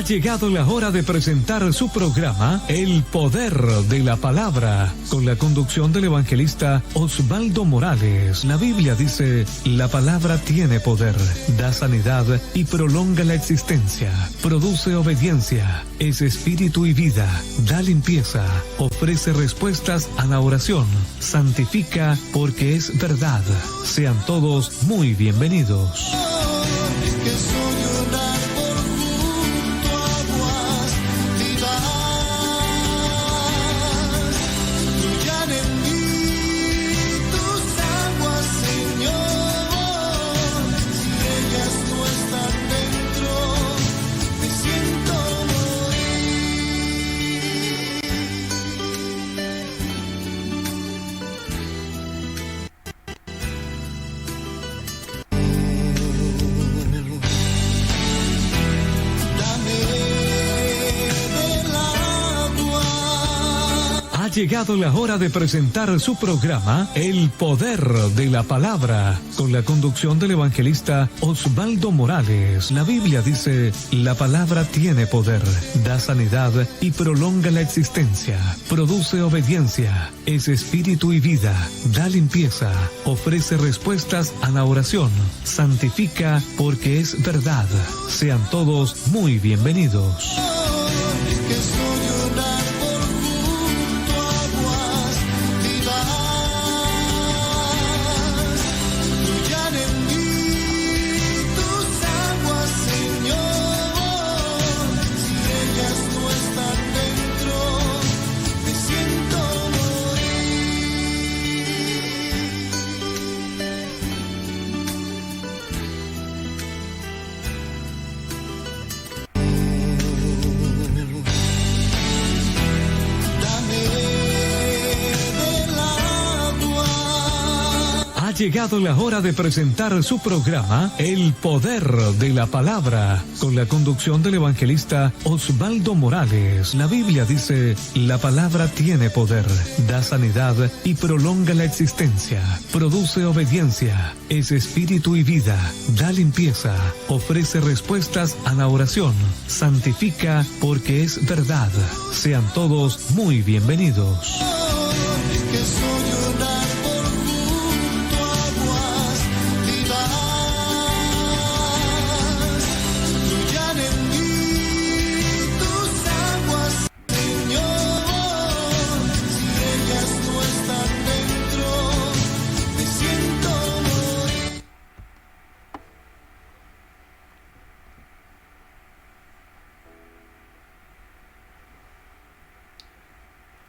llegado la hora de presentar su programa El Poder de la Palabra, con la conducción del evangelista Osvaldo Morales. La Biblia dice: la palabra tiene poder, da sanidad y prolonga la existencia, produce obediencia, es espíritu y vida, da limpieza, ofrece respuestas a la oración, santifica porque es verdad. Sean todos muy bienvenidos. Ha llegado la hora de presentar su programa El Poder de la Palabra, con la conducción del evangelista Osvaldo Morales. La Biblia dice: la palabra tiene poder, da sanidad y prolonga la existencia, produce obediencia, es espíritu y vida, da limpieza, ofrece respuestas a la oración, santifica porque es verdad. Sean todos muy bienvenidos. Ha llegado la hora de presentar su programa El Poder de la Palabra, con la conducción del evangelista Osvaldo Morales. La Biblia dice: la palabra tiene poder, da sanidad y prolonga la existencia, produce obediencia, es espíritu y vida, da limpieza, ofrece respuestas a la oración, santifica porque es verdad. Sean todos muy bienvenidos.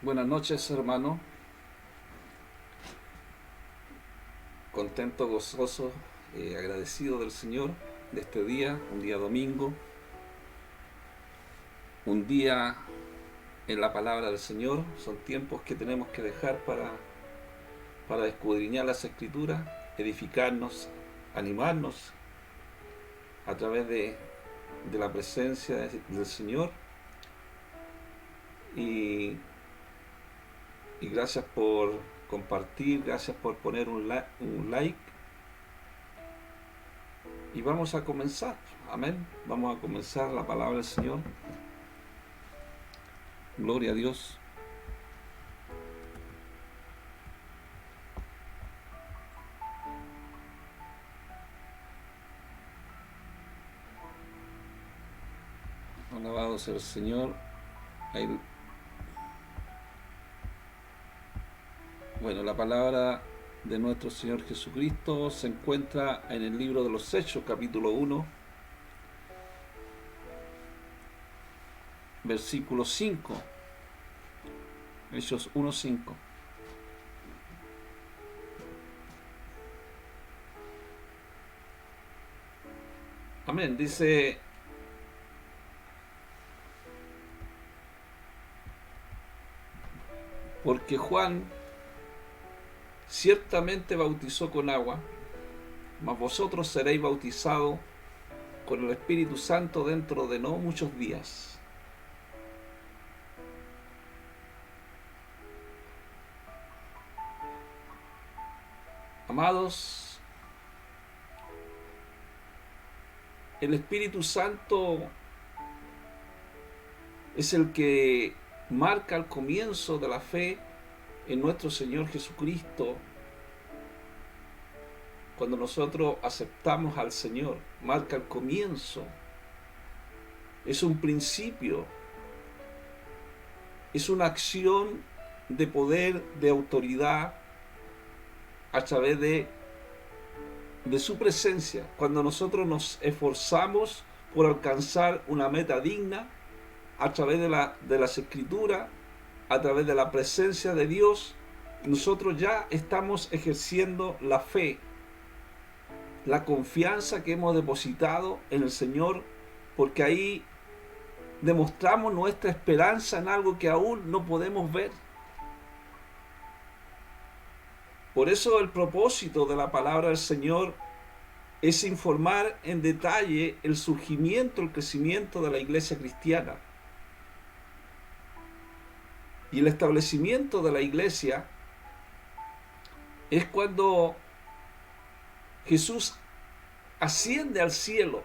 Buenas noches, hermano. Contento, gozoso, agradecido del Señor de este día, un día domingo, un día en la palabra del Señor. Son tiempos que tenemos que dejar para escudriñar las Escrituras, edificarnos, animarnos a través de la presencia del Señor. Y gracias por compartir, gracias por poner un like. Y vamos a comenzar, amén. Vamos a comenzar la palabra del Señor. Gloria a Dios. Alabado sea el Señor. Bueno, la palabra de nuestro Señor Jesucristo se encuentra en el libro de los Hechos, capítulo 1, versículo 5. Hechos 1:5. Amén. Dice: porque Juan ciertamente bautizó con agua, mas vosotros seréis bautizados con el Espíritu Santo dentro de no muchos días. Amados, el Espíritu Santo es el que marca el comienzo de la fe en nuestro Señor Jesucristo. Cuando nosotros aceptamos al Señor, marca el comienzo. Es un principio. Es una acción de poder, de autoridad, a través de su presencia. Cuando nosotros nos esforzamos por alcanzar una meta digna, a través de las Escrituras, a través de la presencia de Dios, nosotros ya estamos ejerciendo la fe, la confianza que hemos depositado en el Señor, porque ahí demostramos nuestra esperanza en algo que aún no podemos ver. Por eso el propósito de la palabra del Señor es informar en detalle el surgimiento, el crecimiento de la iglesia cristiana. Y el establecimiento de la iglesia es cuando Jesús asciende al cielo.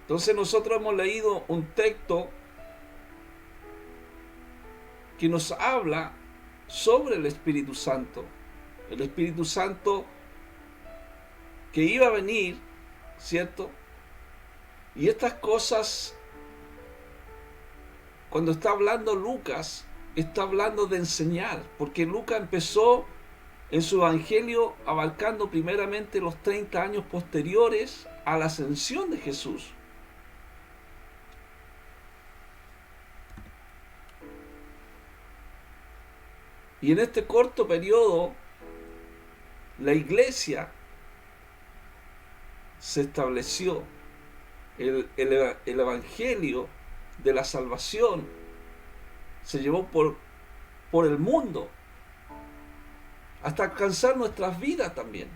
Entonces nosotros hemos leído un texto que nos habla sobre el Espíritu Santo. El Espíritu Santo que iba a venir, ¿cierto? Y estas cosas, cuando está hablando Lucas, está hablando de enseñar, porque Lucas empezó en su evangelio abarcando primeramente los 30 años posteriores a la ascensión de Jesús. Y en este corto periodo, la iglesia se estableció. El evangelio de la salvación se llevó por el mundo, hasta alcanzar nuestras vidas también.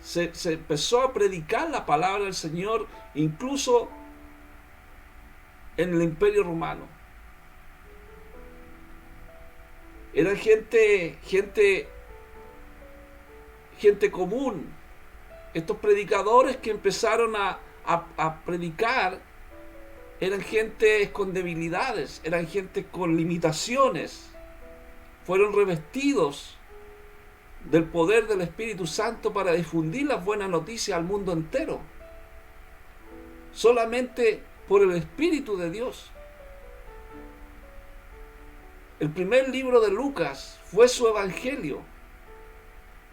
Se empezó a predicar la palabra del Señor, incluso en el Imperio Romano. Eran gente común. Estos predicadores que empezaron a predicar eran gente con debilidades, eran gente con limitaciones. Fueron revestidos del poder del Espíritu Santo para difundir las buenas noticias al mundo entero. Solamente por el Espíritu de Dios. El primer libro de Lucas fue su evangelio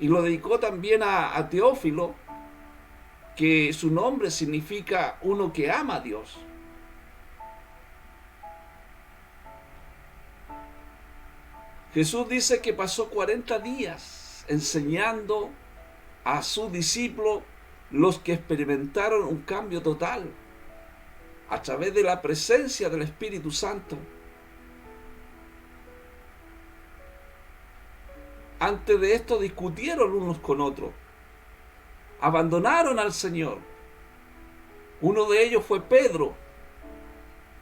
y lo dedicó también a Teófilo, que su nombre significa uno que ama a Dios. Jesús dice que pasó 40 días enseñando a sus discípulos, los que experimentaron un cambio total a través de la presencia del Espíritu Santo. Antes de esto discutieron unos con otros, abandonaron al Señor. Uno de ellos fue Pedro,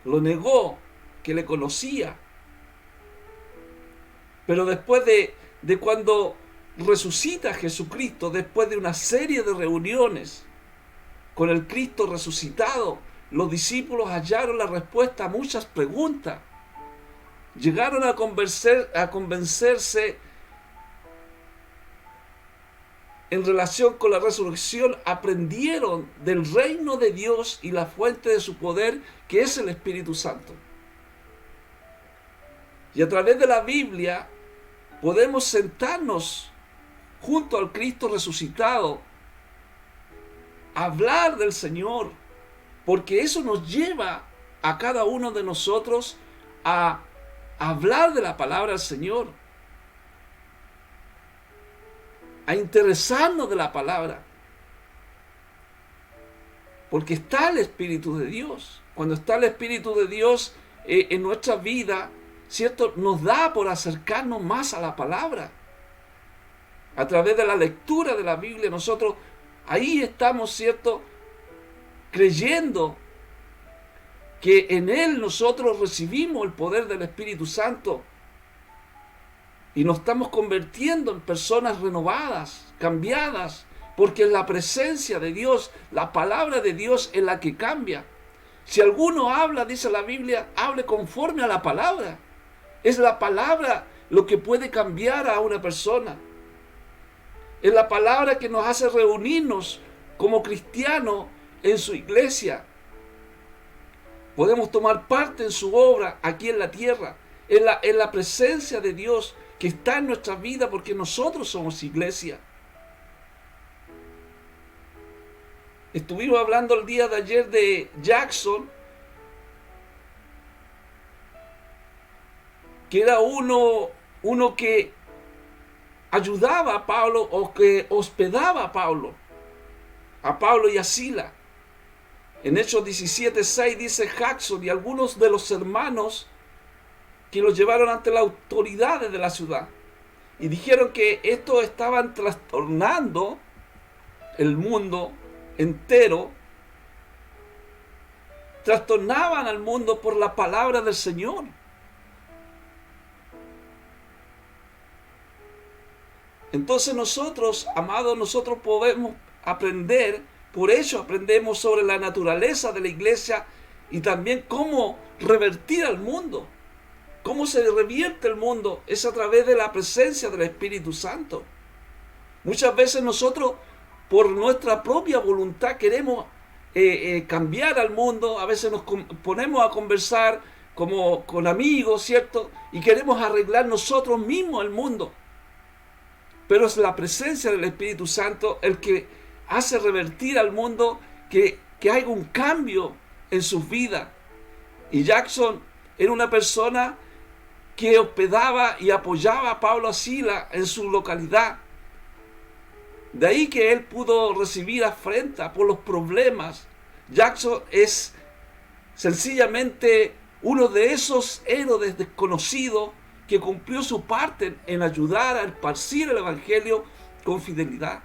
lo negó, que le conocía. Pero después de cuando resucita Jesucristo, después de una serie de reuniones con el Cristo resucitado, los discípulos hallaron la respuesta a muchas preguntas. Llegaron a convencerse en relación con la resurrección, aprendieron del reino de Dios y la fuente de su poder, que es el Espíritu Santo. Y a través de la Biblia podemos sentarnos junto al Cristo resucitado, a hablar del Señor, porque eso nos lleva a cada uno de nosotros a hablar de la palabra del Señor, a interesarnos de la palabra, porque está el Espíritu de Dios. Cuando está el Espíritu de Dios en nuestra vida, ¿cierto?, nos da por acercarnos más a la palabra. A través de la lectura de la Biblia, nosotros ahí estamos, ¿cierto?, creyendo que en Él nosotros recibimos el poder del Espíritu Santo y nos estamos convirtiendo en personas renovadas, cambiadas, porque es la presencia de Dios, la palabra de Dios es la que cambia. Si alguno habla, dice la Biblia, hable conforme a la palabra. Es la palabra lo que puede cambiar a una persona. Es la palabra que nos hace reunirnos como cristianos en su iglesia. Podemos tomar parte en su obra aquí en la tierra. Es la presencia de Dios que está en nuestra vida porque nosotros somos iglesia. Estuvimos hablando el día de ayer de Jackson, que era uno que ayudaba a Pablo o que hospedaba a Pablo y a Sila. En Hechos 17:6 dice Jackson y algunos de los hermanos que los llevaron ante las autoridades de la ciudad y dijeron que estos estaban trastornando el mundo entero, trastornaban al mundo por la palabra del Señor. Entonces nosotros, amados, nosotros podemos aprender, por eso aprendemos sobre la naturaleza de la iglesia y también cómo revertir al mundo. Cómo se revierte el mundo es a través de la presencia del Espíritu Santo. Muchas veces nosotros, por nuestra propia voluntad, queremos cambiar al mundo. A veces nos ponemos a conversar como con amigos, ¿cierto? Y queremos arreglar nosotros mismos el mundo. Pero es la presencia del Espíritu Santo el que hace revertir al mundo, que haya un cambio en sus vidas. Y Jackson era una persona que hospedaba y apoyaba a Pablo y Sila en su localidad. De ahí que él pudo recibir afrenta por los problemas. Jackson es sencillamente uno de esos héroes desconocidos que cumplió su parte en ayudar a esparcir el Evangelio con fidelidad.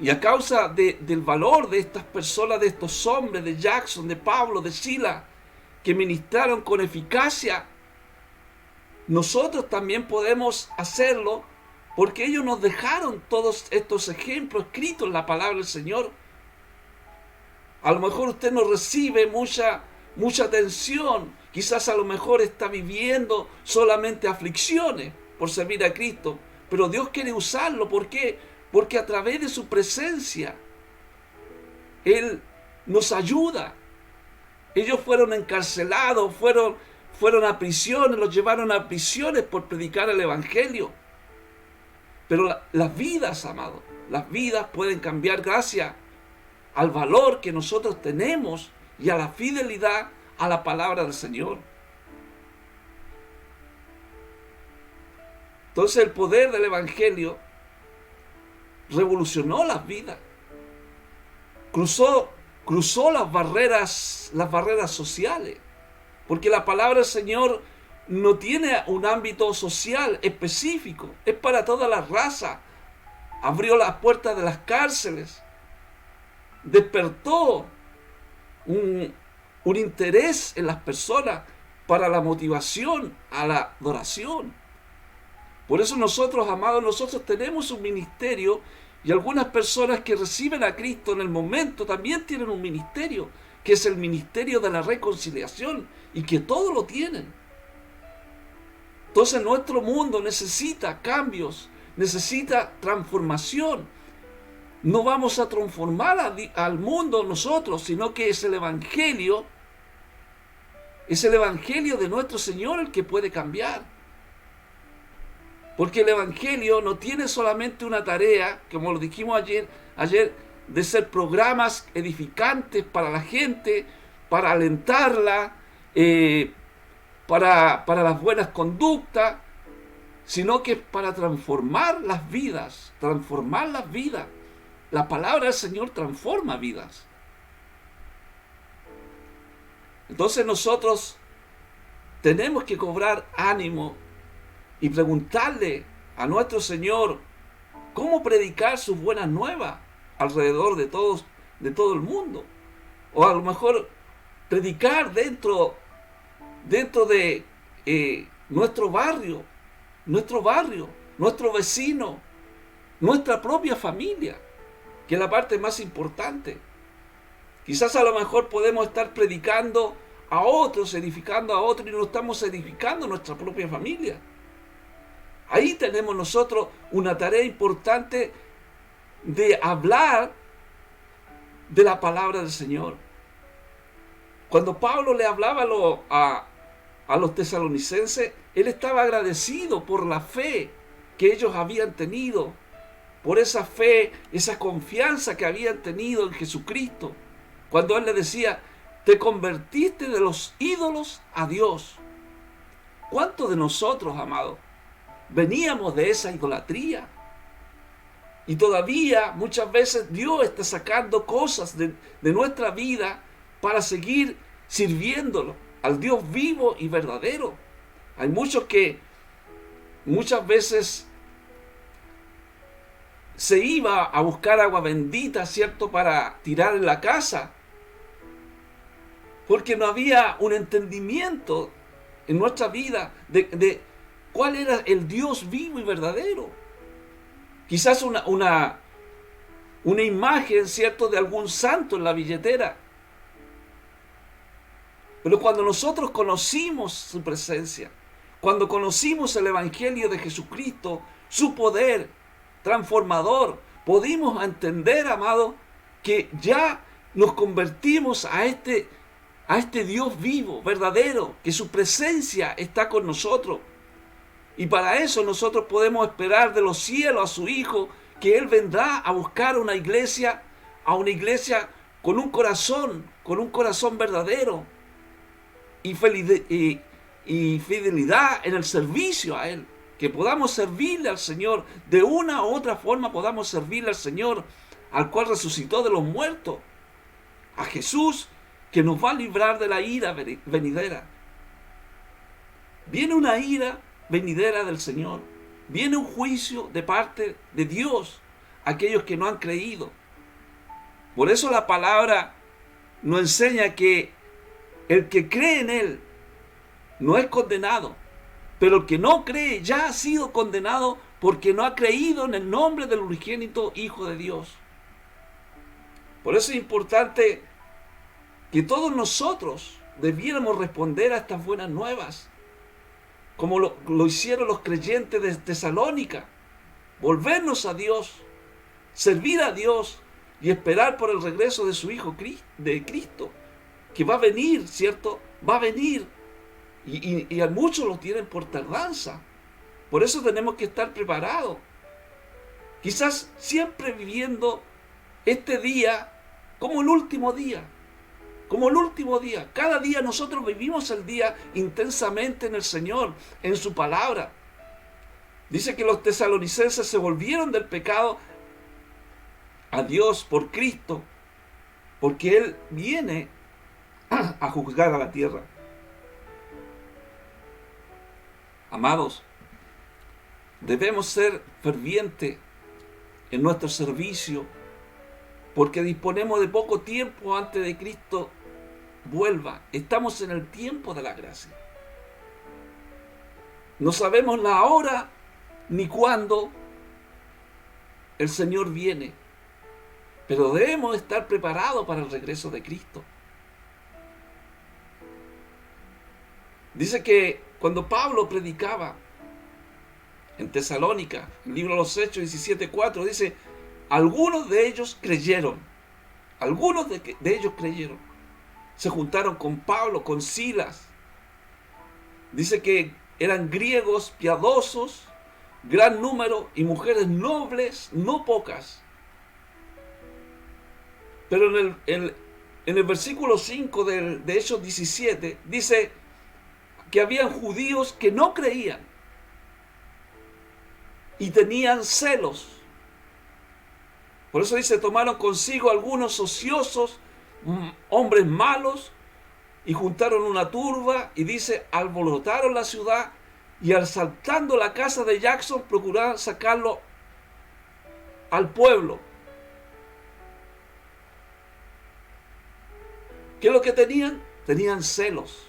Y a causa del valor de estas personas, de estos hombres, de Jackson, de Pablo, de Sila, que ministraron con eficacia, nosotros también podemos hacerlo, porque ellos nos dejaron todos estos ejemplos escritos en la palabra del Señor. A lo mejor usted no recibe mucha atención, quizás a lo mejor está viviendo solamente aflicciones por servir a Cristo, pero Dios quiere usarlo. ¿Por qué? Porque a través de su presencia Él nos ayuda. Ellos fueron encarcelados, fueron a prisiones, los llevaron a prisiones por predicar el Evangelio. Pero las vidas, amados, las vidas pueden cambiar gracias al valor que nosotros tenemos y a la fidelidad a la palabra del Señor. Entonces el poder del Evangelio revolucionó las vidas. Cruzó las barreras sociales. Porque la palabra del Señor no tiene un ámbito social específico. Es para toda la raza. Abrió las puertas de las cárceles. Despertó un interés en las personas para la motivación a la adoración. Por eso nosotros, amados, nosotros tenemos un ministerio, y algunas personas que reciben a Cristo en el momento también tienen un ministerio, que es el ministerio de la reconciliación, y que todos lo tienen. Entonces nuestro mundo necesita cambios, necesita transformación. No vamos a transformar al mundo nosotros, sino que es el Evangelio de nuestro Señor el que puede cambiar. Porque el Evangelio no tiene solamente una tarea, como lo dijimos ayer, de ser programas edificantes para la gente, para alentarla, para las buenas conductas, sino que es para transformar las vidas. La palabra del Señor transforma vidas. Entonces nosotros tenemos que cobrar ánimo y preguntarle a nuestro Señor cómo predicar sus buenas nuevas alrededor de todo el mundo. O a lo mejor predicar dentro de nuestro barrio, nuestro vecino, nuestra propia familia, que es la parte más importante. Quizás a lo mejor podemos estar predicando a otros, edificando a otros, y no estamos edificando nuestra propia familia. Ahí tenemos nosotros una tarea importante de hablar de la palabra del Señor. Cuando Pablo le hablaba a los tesalonicenses, él estaba agradecido por la fe que ellos habían tenido, por esa fe, esa confianza que habían tenido en Jesucristo. Cuando él le decía, te convertiste de los ídolos a Dios. ¿Cuántos de nosotros, amados, veníamos de esa idolatría? Y todavía muchas veces Dios está sacando cosas de nuestra vida para seguir sirviéndolo al Dios vivo y verdadero. Hay muchos que muchas veces se iba a buscar agua bendita, ¿cierto?, para tirar en la casa, porque no había un entendimiento en nuestra vida de cuál era el Dios vivo y verdadero. Quizás una imagen, ¿cierto?, de algún santo en la billetera. Pero cuando nosotros conocimos su presencia, cuando conocimos el Evangelio de Jesucristo, su poder transformador, pudimos entender, amado, que ya nos convertimos a este Dios vivo, verdadero, que su presencia está con nosotros. Y para eso nosotros podemos esperar de los cielos a su Hijo, que Él vendrá a buscar una iglesia con un corazón verdadero y fidelidad en el servicio a Él. Que podamos servirle al Señor, de una u otra forma podamos servirle al Señor, al cual resucitó de los muertos, a Jesús, que nos va a librar de la ira venidera. Viene una ira venidera del Señor, viene un juicio de parte de Dios a aquellos que no han creído. Por eso la palabra nos enseña que el que cree en Él no es condenado, pero el que no cree ya ha sido condenado porque no ha creído en el nombre del unigénito Hijo de Dios. Por eso es importante que todos nosotros debiéramos responder a estas buenas nuevas, como lo hicieron los creyentes de Tesalónica, volvernos a Dios, servir a Dios y esperar por el regreso de su Hijo de Cristo, que va a venir, ¿cierto? Va a venir, y a muchos lo tienen por tardanza. Por eso tenemos que estar preparados, quizás siempre viviendo este día como el último día. Como el último día. Cada día nosotros vivimos el día intensamente en el Señor, en su palabra. Dice que los tesalonicenses se volvieron del pecado a Dios por Cristo, porque Él viene a juzgar a la tierra. Amados, debemos ser fervientes en nuestro servicio, porque disponemos de poco tiempo antes de Cristo vuelva. Estamos en el tiempo de la gracia. No sabemos la hora ni cuándo el Señor viene, pero debemos estar preparados para el regreso de Cristo. Dice que cuando Pablo predicaba en Tesalónica, el libro de los Hechos 17:4, dice, algunos de ellos creyeron. Algunos de ellos creyeron. Se juntaron con Pablo, con Silas. Dice que eran griegos piadosos, gran número, y mujeres nobles, no pocas. Pero en el versículo 5 de Hechos 17, dice que habían judíos que no creían y tenían celos. Por eso dice, tomaron consigo algunos ociosos, hombres malos, y juntaron una turba, y dice, alborotaron la ciudad, y asaltando la casa de Jackson, procuraron sacarlo al pueblo. ¿Qué es lo que tenían? Tenían celos.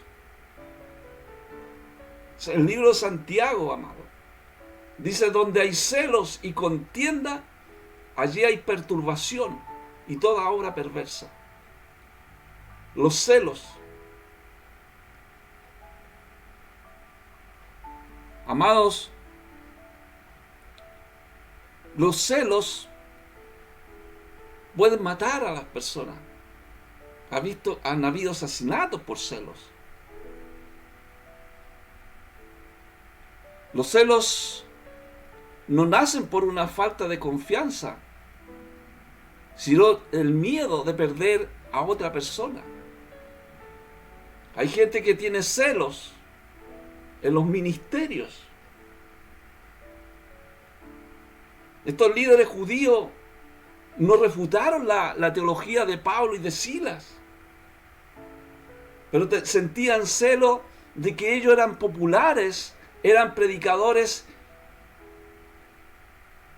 El libro de Santiago, amado, Dice, donde hay celos y contienda, allí hay perturbación y toda obra perversa. Los celos. Amados, los celos pueden matar a las personas. Han habido asesinatos por celos. Los celos no nacen por una falta de confianza, sino el miedo de perder a otra persona. Hay gente que tiene celos en los ministerios. Estos líderes judíos no refutaron la teología de Pablo y de Silas, pero sentían celo de que ellos eran populares, eran predicadores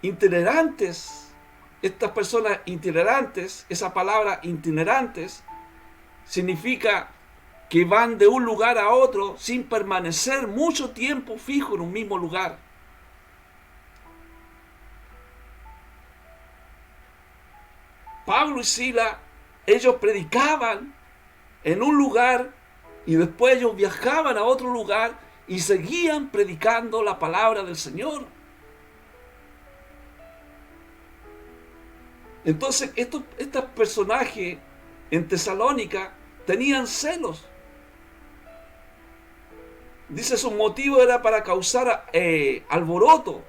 itinerantes. Estas personas itinerantes, esa palabra itinerantes, significa que van de un lugar a otro sin permanecer mucho tiempo fijo en un mismo lugar. Pablo y Silas, ellos predicaban en un lugar y después ellos viajaban a otro lugar y seguían predicando la palabra del Señor. Entonces estos personajes en Tesalónica tenían celos. Dice, su motivo era para causar alboroto.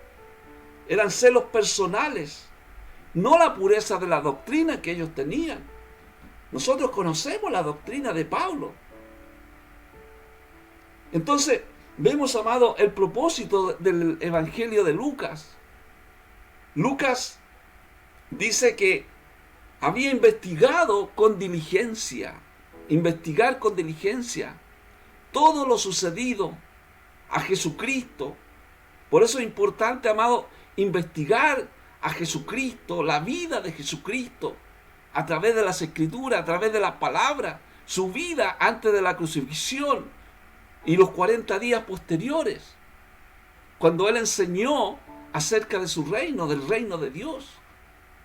Eran celos personales, no la pureza de la doctrina que ellos tenían. Nosotros conocemos la doctrina de Pablo. Entonces, vemos, amado, el propósito del Evangelio de Lucas. Lucas dice que había investigado con diligencia, todo lo sucedido a Jesucristo. Por eso es importante, amado, investigar a Jesucristo, la vida de Jesucristo, a través de las Escrituras, a través de la palabra, su vida antes de la crucifixión y los 40 días posteriores, cuando Él enseñó acerca de su reino, del reino de Dios.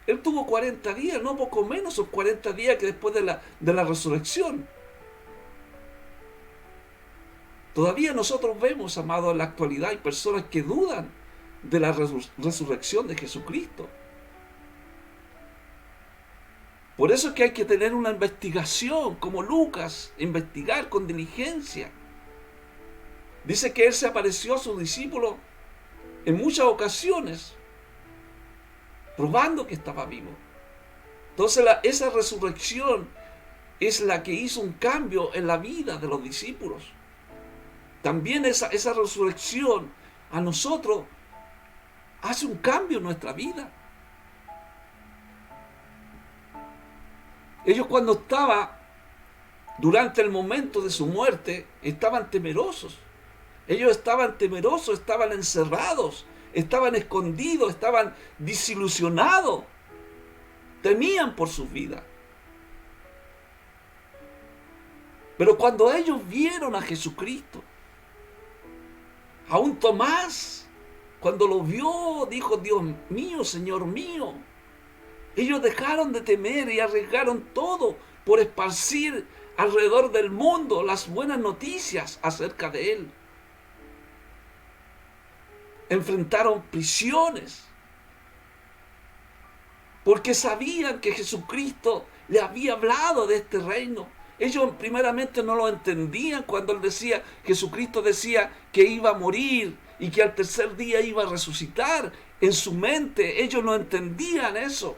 Él tuvo 40 días, no poco menos, son 40 días que después de la resurrección. Todavía nosotros vemos, amados, en la actualidad hay personas que dudan de la resurrección de Jesucristo. Por eso es que hay que tener una investigación, como Lucas, investigar con diligencia. Dice que Él se apareció a sus discípulos en muchas ocasiones, probando que estaba vivo. Entonces esa resurrección es la que hizo un cambio en la vida de los discípulos. También esa resurrección a nosotros hace un cambio en nuestra vida. Ellos cuando durante el momento de su muerte, estaban temerosos. Ellos estaban temerosos, estaban encerrados, estaban escondidos, estaban desilusionados. Temían por sus vidas. Pero cuando ellos vieron a Jesucristo, aún Tomás, cuando lo vio, dijo, Dios mío, Señor mío. Ellos dejaron de temer y arriesgaron todo por esparcir alrededor del mundo las buenas noticias acerca de Él. Enfrentaron prisiones porque sabían que Jesucristo le había hablado de este reino. Ellos primeramente no lo entendían cuando Jesucristo decía que iba a morir y que al tercer día iba a resucitar. En su mente ellos no entendían eso.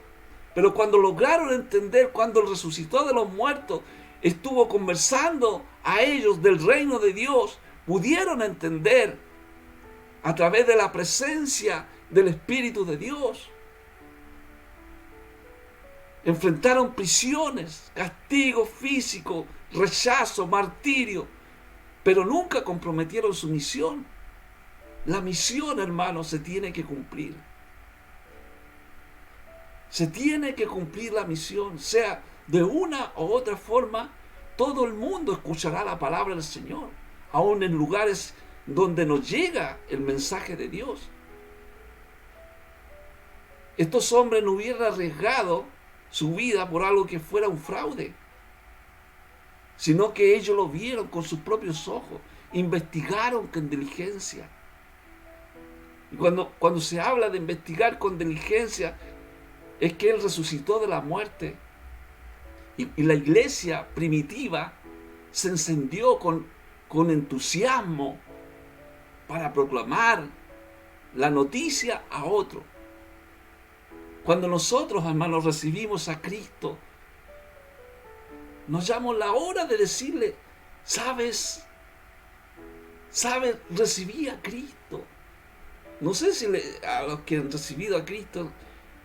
Pero cuando lograron entender, cuando Él resucitó de los muertos, estuvo conversando a ellos del reino de Dios, pudieron entender a través de la presencia del Espíritu de Dios. Enfrentaron prisiones, castigo físico, rechazo, martirio, pero nunca comprometieron su misión. La misión, hermanos, se tiene que cumplir. Se tiene que cumplir la misión, sea de una u otra forma. Todo el mundo escuchará la palabra del Señor, aún en lugares donde nos llega el mensaje de Dios. estos hombres no hubieran arriesgado su vida por algo que fuera un fraude, sino que ellos lo vieron con sus propios ojos, investigaron con diligencia. Y cuando se habla de investigar con diligencia, es que Él resucitó de la muerte. Y la iglesia primitiva se encendió con entusiasmo para proclamar la noticia a otro. Cuando nosotros, hermanos, recibimos a Cristo, nos llamó la hora de decirle, ¿sabes? Recibí a Cristo. No sé si a los que han recibido a Cristo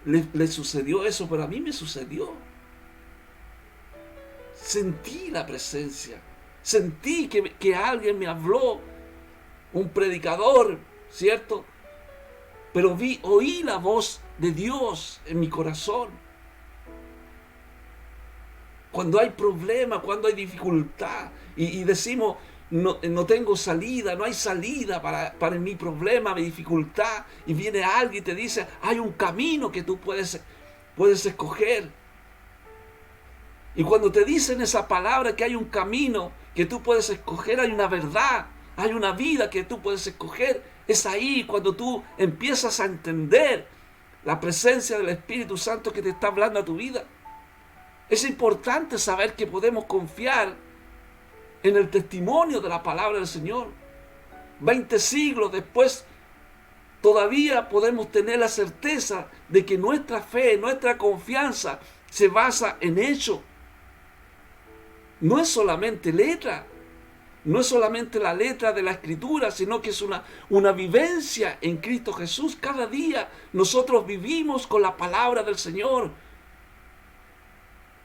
les sucedió eso, pero a mí me sucedió. Sentí la presencia, sentí que alguien me habló, un predicador, ¿cierto? Pero oí la voz de Dios en mi corazón. Cuando hay problema, cuando hay dificultad y decimos, no tengo salida, no hay salida para mi problema, mi dificultad, y viene alguien y te dice, hay un camino que tú puedes escoger. Y cuando te dicen esa palabra que hay un camino que tú puedes escoger, hay una verdad, hay una vida que tú puedes escoger, es ahí cuando tú empiezas a entender la presencia del Espíritu Santo que te está hablando a tu vida. Es importante saber que podemos confiar en el testimonio de la palabra del Señor. 20 siglos después, todavía podemos tener la certeza de que nuestra fe, nuestra confianza se basa en hecho. No es solamente letra, no es solamente la letra de la Escritura, sino que es una vivencia en Cristo Jesús. Cada día nosotros vivimos con la palabra del Señor.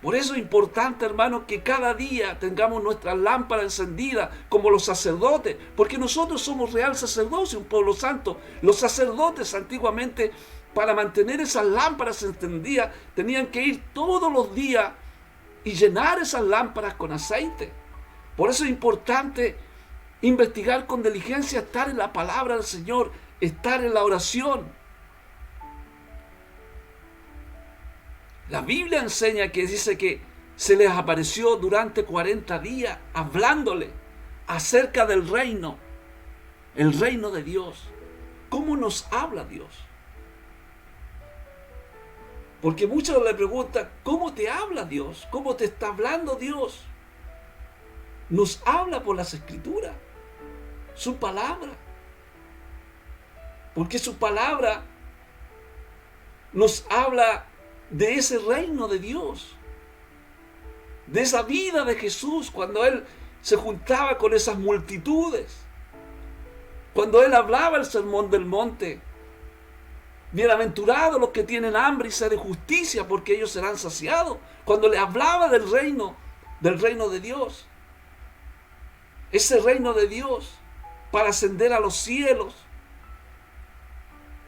Por eso es importante, hermanos, que cada día tengamos nuestra lámpara encendida como los sacerdotes, porque nosotros somos real sacerdocio, un pueblo santo. Los sacerdotes antiguamente, para mantener esas lámparas encendidas, tenían que ir todos los días y llenar esas lámparas con aceite. Por eso es importante investigar con diligencia, estar en la palabra del Señor, estar en la oración. La Biblia enseña que dice que se les apareció durante 40 días hablándole acerca del reino, el reino de Dios. ¿Cómo nos habla Dios? Porque muchos le preguntan, ¿cómo te habla Dios? ¿Cómo te está hablando Dios? Nos habla por las Escrituras, su palabra. Porque su palabra nos habla de ese reino de Dios, de esa vida de Jesús, cuando Él se juntaba con esas multitudes, cuando Él hablaba el sermón del monte. Bienaventurados los que tienen hambre y sed de justicia, porque ellos serán saciados. Cuando le hablaba del reino de Dios, ese reino de Dios para ascender a los cielos,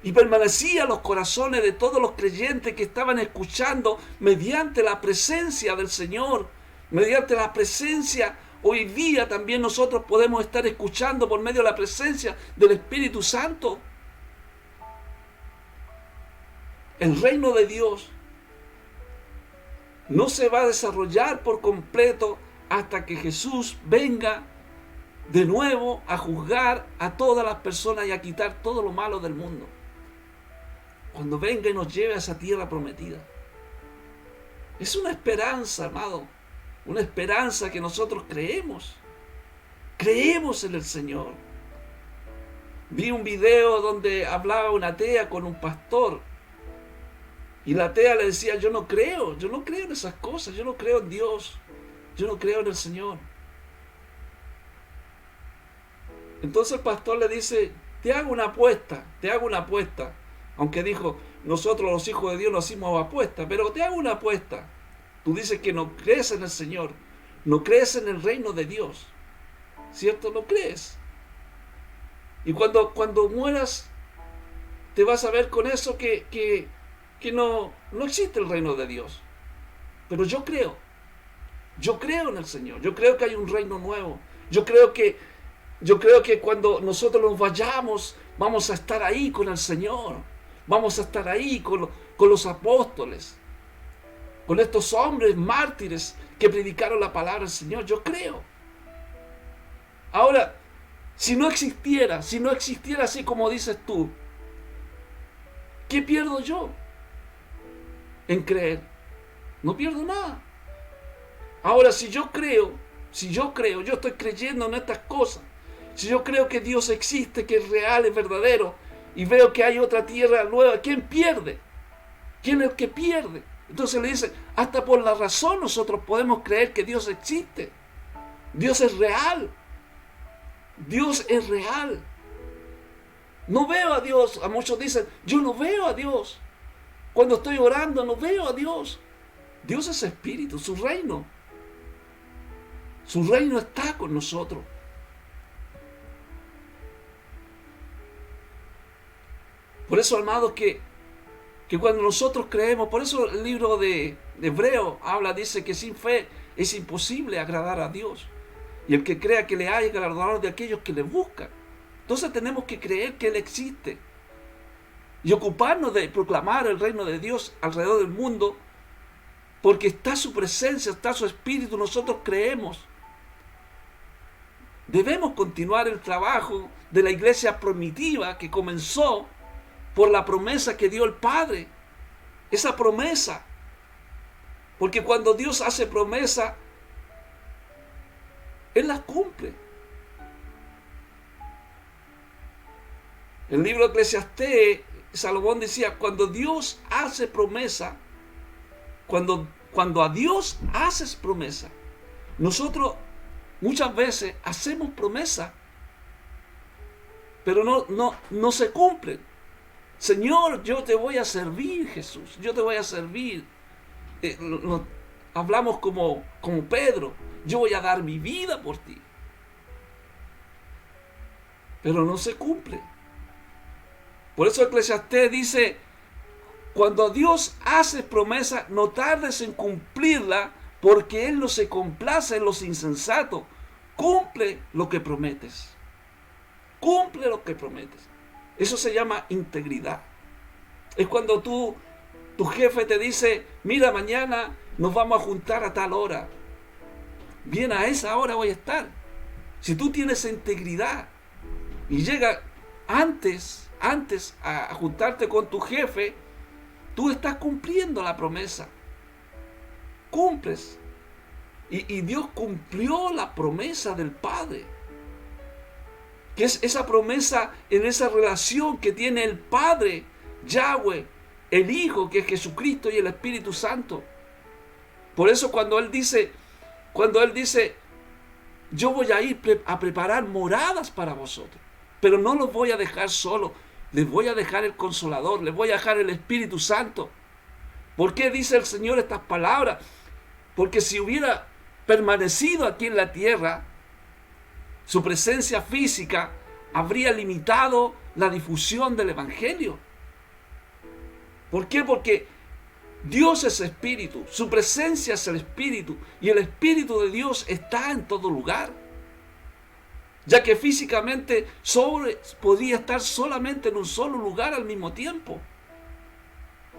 y permanecía en los corazones de todos los creyentes que estaban escuchando mediante la presencia del Señor, mediante la presencia. Hoy día también nosotros podemos estar escuchando por medio de la presencia del Espíritu Santo. El reino de Dios no se va a desarrollar por completo hasta que Jesús venga de nuevo a juzgar a todas las personas y a quitar todo lo malo del mundo. Cuando venga y nos lleve a esa tierra prometida. Es una esperanza, amado. Una esperanza que nosotros creemos. Creemos en el Señor. Vi un video donde hablaba una atea con un pastor. Y la atea le decía, yo no creo en esas cosas, yo no creo en Dios, yo no creo en el Señor. Entonces el pastor le dice, te hago una apuesta. Aunque dijo, nosotros los hijos de Dios no hacemos apuesta, pero te hago una apuesta. Tú dices que no crees en el Señor, no crees en el reino de Dios, ¿cierto? No crees. Y cuando mueras, te vas a ver con eso que no existe el reino de Dios. Pero yo creo en el Señor, yo creo que hay un reino nuevo, yo creo que cuando nosotros nos vayamos, vamos a estar ahí con el Señor, vamos a estar ahí con los apóstoles, con estos hombres mártires que predicaron la palabra del Señor. Yo creo. Ahora, si no existiera así como dices tú, ¿qué pierdo yo en creer? No pierdo nada. Ahora, si yo creo, yo estoy creyendo en estas cosas. Si yo creo que Dios existe, que es real, es verdadero, y veo que hay otra tierra nueva, ¿quién pierde? ¿Quién es el que pierde? Entonces le dice, hasta por la razón nosotros podemos creer que Dios existe. Dios es real. Dios es real. No veo a Dios. A muchos dicen, yo no veo a Dios. Cuando estoy orando no veo a Dios. Dios es espíritu, su reino. Su reino está con nosotros. Por eso, amados, que cuando nosotros creemos, por eso el libro de Hebreo dice que sin fe es imposible agradar a Dios. Y el que crea que le hay galardonado de aquellos que le buscan. Entonces tenemos que creer que Él existe. Y ocuparnos de proclamar el reino de Dios alrededor del mundo. Porque está su presencia, está su espíritu, nosotros creemos. Debemos continuar el trabajo de la iglesia primitiva que comenzó por la promesa que dio el Padre. Esa promesa. Porque cuando Dios hace promesa, Él las cumple. El libro de Eclesiastés, Salomón decía, cuando Dios hace promesa, cuando a Dios haces promesa, nosotros muchas veces hacemos promesa, pero no se cumplen. Señor, yo te voy a servir, Jesús, yo te voy a servir. Hablamos como Pedro, yo voy a dar mi vida por ti. Pero no se cumple. Por eso Eclesiastés dice, cuando Dios hace promesa, no tardes en cumplirla, porque Él no se complace en los insensatos. Cumple lo que prometes. Cumple lo que prometes. Eso se llama integridad. Es cuando tu jefe te dice, mira, mañana nos vamos a juntar a tal hora. Bien, a esa hora voy a estar. Si tú tienes integridad y llega antes a juntarte con tu jefe, tú estás cumpliendo la promesa. Cumples. Y Dios cumplió la promesa del Padre. Que es esa promesa en esa relación que tiene el Padre, Yahweh, el Hijo, que es Jesucristo, y el Espíritu Santo. Por eso cuando Él dice, yo voy a ir a preparar moradas para vosotros, pero no los voy a dejar solos, les voy a dejar el Consolador, les voy a dejar el Espíritu Santo. ¿Por qué dice el Señor estas palabras? Porque si hubiera permanecido aquí en la tierra, su presencia física habría limitado la difusión del Evangelio. ¿Por qué? Porque Dios es espíritu, su presencia es el espíritu, y el Espíritu de Dios está en todo lugar. Ya que físicamente podía estar solamente en un solo lugar al mismo tiempo.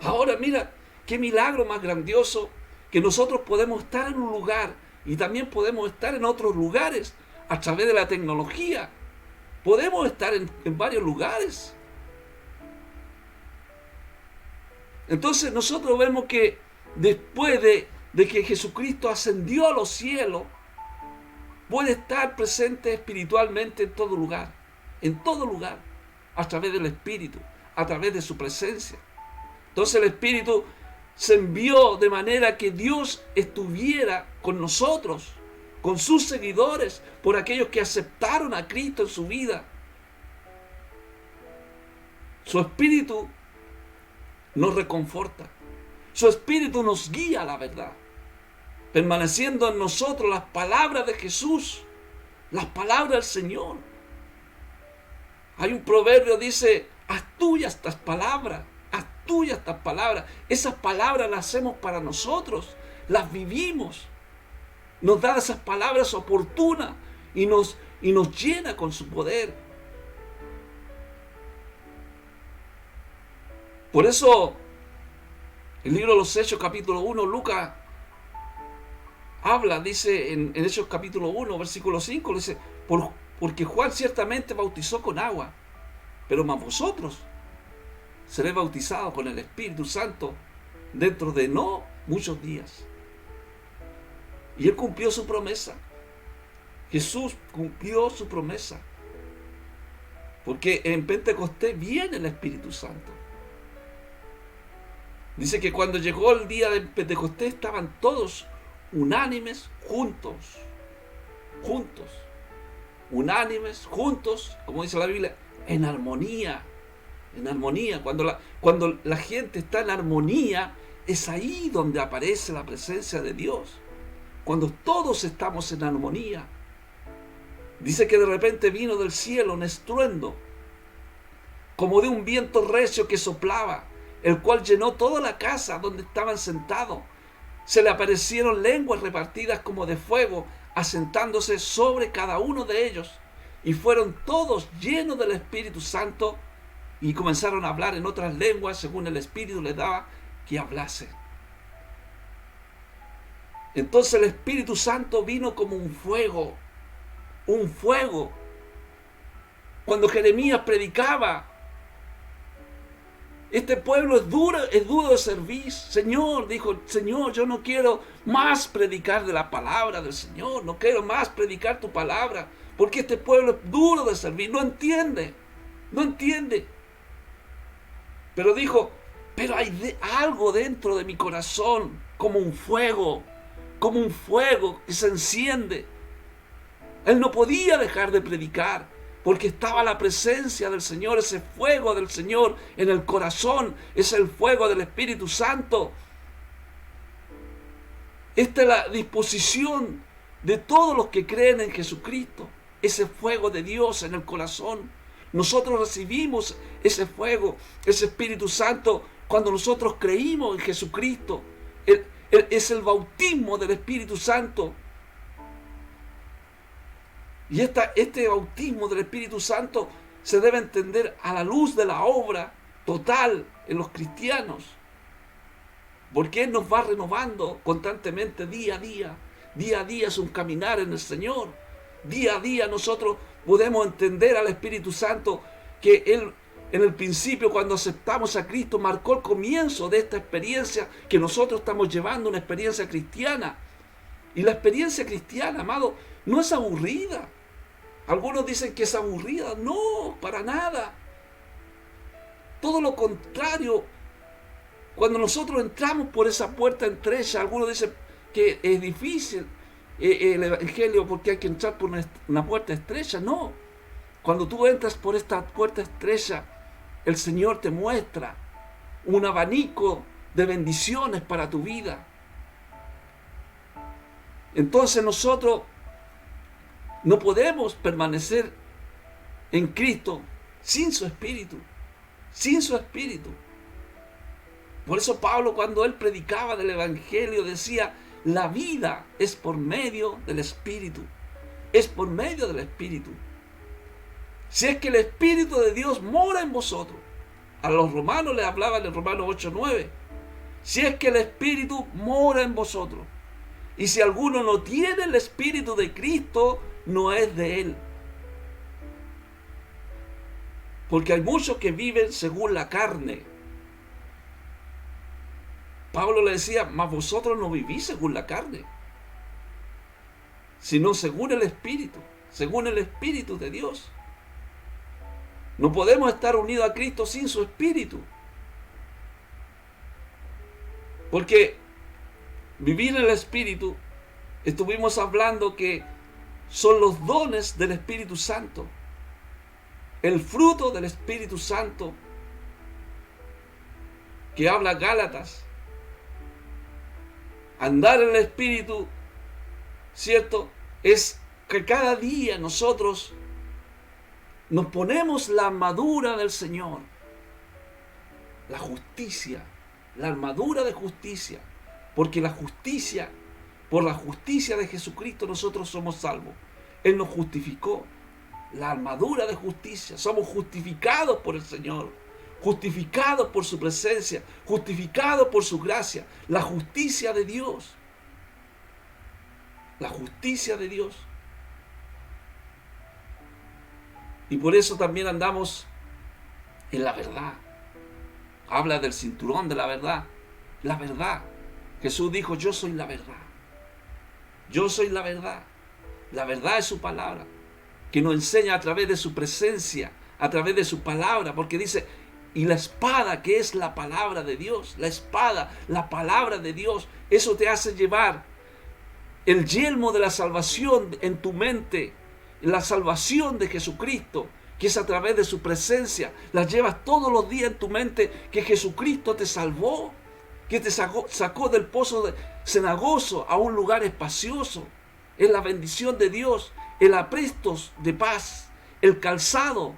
Ahora mira, qué milagro más grandioso, que nosotros podemos estar en un lugar y también podemos estar en otros lugares a través de la tecnología. Podemos estar en varios lugares. Entonces nosotros vemos que después de que Jesucristo ascendió a los cielos, puede estar presente espiritualmente en todo lugar, a través del Espíritu, a través de su presencia. Entonces el Espíritu se envió de manera que Dios estuviera con nosotros, con sus seguidores, por aquellos que aceptaron a Cristo en su vida. Su Espíritu nos reconforta. Su Espíritu nos guía a la verdad, permaneciendo en nosotros las palabras de Jesús, las palabras del Señor. Hay un proverbio que dice, haz tuyas estas palabras, haz tuyas estas palabras. Esas palabras las hacemos para nosotros, las vivimos. Nos da esas palabras oportunas y nos llena con su poder. Por eso El libro de los Hechos, capítulo 1, Lucas habla, dice en Hechos capítulo 1, versículo 5, dice, porque Juan ciertamente bautizó con agua, pero más vosotros seréis bautizados con el Espíritu Santo dentro de no muchos días. Y él cumplió su promesa. Jesús cumplió su promesa. Porque en Pentecostés viene el Espíritu Santo. Dice que cuando llegó el día de Pentecostés estaban todos unánimes, juntos, unánimes, juntos, como dice la Biblia, en armonía. Cuando la gente está en armonía, es ahí donde aparece la presencia de Dios. Cuando todos estamos en armonía. Dice que de repente vino del cielo un estruendo, como de un viento recio que soplaba, el cual llenó toda la casa donde estaban sentados. Se le aparecieron lenguas repartidas como de fuego, asentándose sobre cada uno de ellos. Y fueron todos llenos del Espíritu Santo y comenzaron a hablar en otras lenguas según el Espíritu les daba que hablase. Entonces el Espíritu Santo vino como un fuego. Cuando Jeremías predicaba, este pueblo es duro de servir. Señor, dijo, Señor, yo no quiero más predicar de la palabra del Señor, no quiero más predicar tu palabra, porque este pueblo es duro de servir, no entiende. Pero dijo, pero hay algo dentro de mi corazón, como un fuego que se enciende. Él no podía dejar de predicar, porque estaba la presencia del Señor, ese fuego del Señor en el corazón, es el fuego del Espíritu Santo. Esta es la disposición de todos los que creen en Jesucristo, ese fuego de Dios en el corazón. Nosotros recibimos ese fuego, ese Espíritu Santo, cuando nosotros creímos en Jesucristo. Es el bautismo del Espíritu Santo. Y este bautismo del Espíritu Santo se debe entender a la luz de la obra total en los cristianos. Porque Él nos va renovando constantemente día a día. Día a día es un caminar en el Señor. Día a día nosotros podemos entender al Espíritu Santo que Él en el principio, cuando aceptamos a Cristo, marcó el comienzo de esta experiencia que nosotros estamos llevando, una experiencia cristiana. Y la experiencia cristiana, amado, no es aburrida. Algunos dicen que es aburrida. No, para nada. Todo lo contrario. Cuando nosotros entramos por esa puerta estrecha, algunos dicen que es difícil el Evangelio porque hay que entrar por una puerta estrecha. No. Cuando tú entras por esta puerta estrecha, el Señor te muestra un abanico de bendiciones para tu vida. Entonces nosotros no podemos permanecer en Cristo sin su Espíritu. Sin su Espíritu. Por eso Pablo, cuando él predicaba del Evangelio, decía, la vida es por medio del Espíritu. Es por medio del Espíritu. Si es que el Espíritu de Dios mora en vosotros. A los romanos les hablaba en el Romanos 8:9. Si es que el Espíritu mora en vosotros. Y si alguno no tiene el Espíritu de Cristo, no es de Él. Porque hay muchos que viven según la carne. Pablo le decía, mas vosotros no vivís según la carne, sino según el Espíritu de Dios. No podemos estar unidos a Cristo sin su Espíritu. Porque vivir en el Espíritu, estuvimos hablando que son los dones del Espíritu Santo. El fruto del Espíritu Santo que habla Gálatas. Andar en el Espíritu, ¿cierto? Es que cada día nosotros nos ponemos la armadura del Señor. La justicia, la armadura de justicia. Porque la justicia, por la justicia de Jesucristo nosotros somos salvos. Él nos justificó. La armadura de justicia. Somos justificados por el Señor. justificados por su presencia, justificados por su gracia, la justicia de Dios. La justicia de Dios. Y por eso también andamos en la verdad. Habla del cinturón de la verdad. La verdad. Jesús dijo, yo soy la verdad. Yo soy la verdad. La verdad es su palabra, que nos enseña a través de su presencia, a través de su palabra, porque dice, y la espada que es la palabra de Dios, la espada, la palabra de Dios, eso te hace llevar el yelmo de la salvación en tu mente, la salvación de Jesucristo, que es a través de su presencia, la llevas todos los días en tu mente, que Jesucristo te salvó, que te sacó del pozo cenagoso a un lugar espacioso. Es la bendición de Dios, el aprestos de paz, el calzado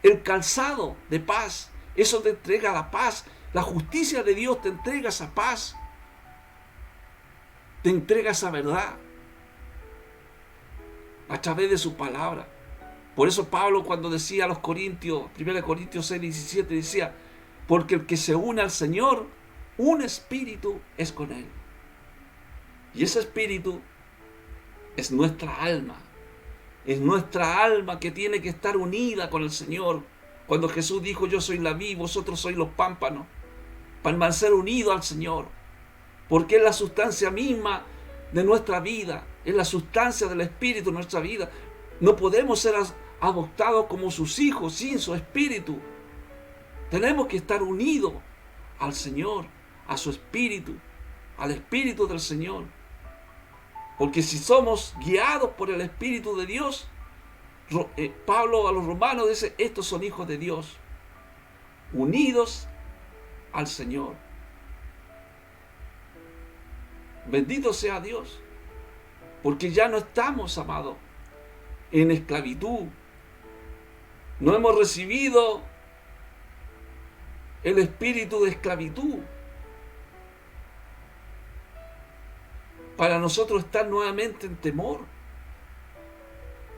de paz. Eso te entrega la paz. La justicia de Dios te entrega esa paz, te entrega esa verdad a través de su palabra. Por eso Pablo, cuando decía a los Corintios, 1 Corintios 6, 17, decía, porque el que se une al Señor, un espíritu es con él. Y ese espíritu es nuestra alma. Es nuestra alma que tiene que estar unida con el Señor. Cuando Jesús dijo, yo soy la vid, vosotros sois los pámpanos, permanecer unidos al Señor. Porque es la sustancia misma de nuestra vida, es la sustancia del Espíritu de nuestra vida. No podemos ser adoptados como sus hijos sin su Espíritu. Tenemos que estar unidos al Señor, a su Espíritu, al Espíritu del Señor. Porque si somos guiados por el Espíritu de Dios, Pablo a los romanos dice, estos son hijos de Dios, unidos al Señor. Bendito sea Dios, porque ya no estamos, amados, en esclavitud. No hemos recibido el espíritu de esclavitud para nosotros estar nuevamente en temor.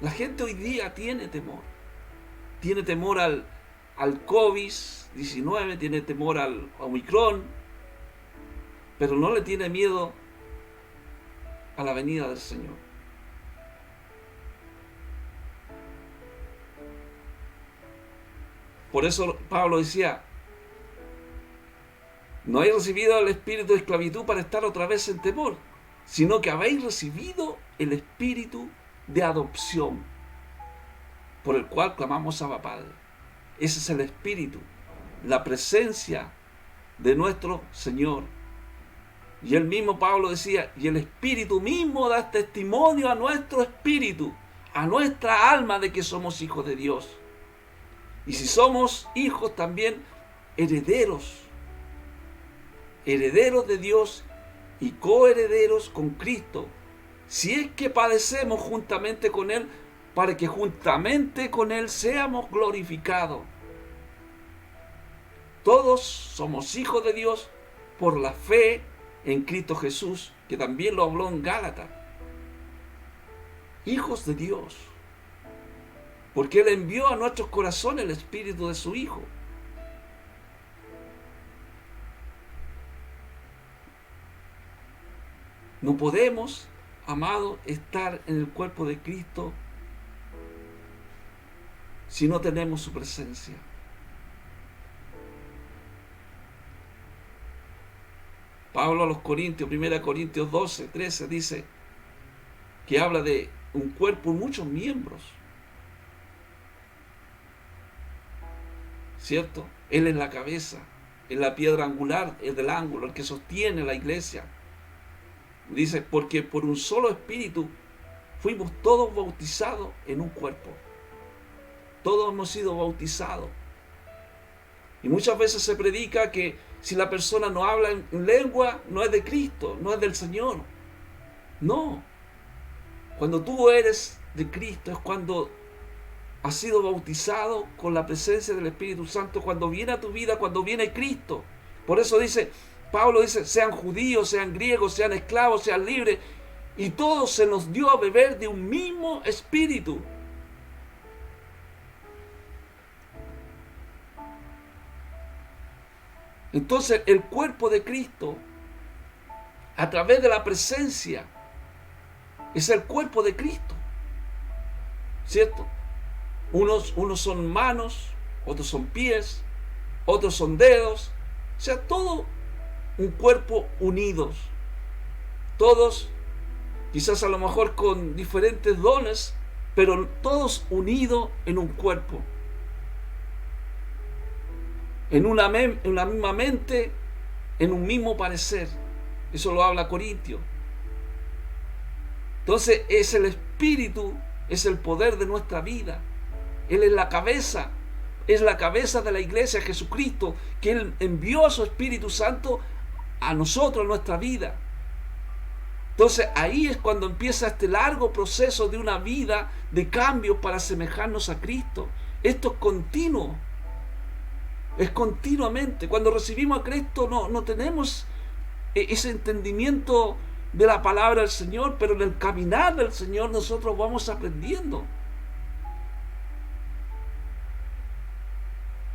La gente hoy día tiene temor. Tiene temor al COVID-19, tiene temor al Omicron, pero no le tiene miedo a la venida del Señor. Por eso Pablo decía, no habéis recibido el espíritu de esclavitud para estar otra vez en temor, sino que habéis recibido el espíritu de adopción, por el cual clamamos Abba Padre. Ese es el espíritu, la presencia de nuestro Señor. Y el mismo Pablo decía, y el espíritu mismo da testimonio a nuestro espíritu, a nuestra alma, de que somos hijos de Dios. Y si somos hijos, también herederos, herederos de Dios y coherederos con Cristo, si es que padecemos juntamente con Él, para que juntamente con Él seamos glorificados. Todos somos hijos de Dios por la fe en Cristo Jesús, que también lo habló en Gálatas. Hijos de Dios, porque Él envió a nuestros corazones el espíritu de su Hijo. No podemos, amados, estar en el cuerpo de Cristo si no tenemos su presencia. Pablo a los Corintios, 1 Corintios 12, 13, dice que habla de un cuerpo y muchos miembros. ¿Cierto? Él es la cabeza, es la piedra angular, es del ángulo, el que sostiene la iglesia. Dice, porque por un solo espíritu fuimos todos bautizados en un cuerpo. Todos hemos sido bautizados. Y muchas veces se predica que si la persona no habla en lengua, no es de Cristo, no es del Señor. No. Cuando tú eres de Cristo es cuando has sido bautizado con la presencia del Espíritu Santo, cuando viene a tu vida, cuando viene Cristo. Por eso dice, Pablo dice, sean judíos, sean griegos, sean esclavos, sean libres, y todos se nos dio a beber de un mismo espíritu. Entonces el cuerpo de Cristo, a través de la presencia, es el cuerpo de Cristo, ¿cierto? Unos son manos, otros son pies, otros son dedos, o sea, todo un cuerpo unidos, todos quizás a lo mejor con diferentes dones, pero todos unidos en un cuerpo, en una misma mente, en un mismo parecer. Eso lo habla Corintios. Entonces es el Espíritu, es el poder de nuestra vida. Él es la cabeza de la iglesia, Jesucristo, que Él envió a su Espíritu Santo a nosotros, a nuestra vida. Entonces ahí es cuando empieza este largo proceso de una vida de cambio para asemejarnos a Cristo. Esto es continuo, es continuamente. Cuando recibimos a Cristo no tenemos ese entendimiento de la palabra del Señor, pero en el caminar del Señor nosotros vamos aprendiendo.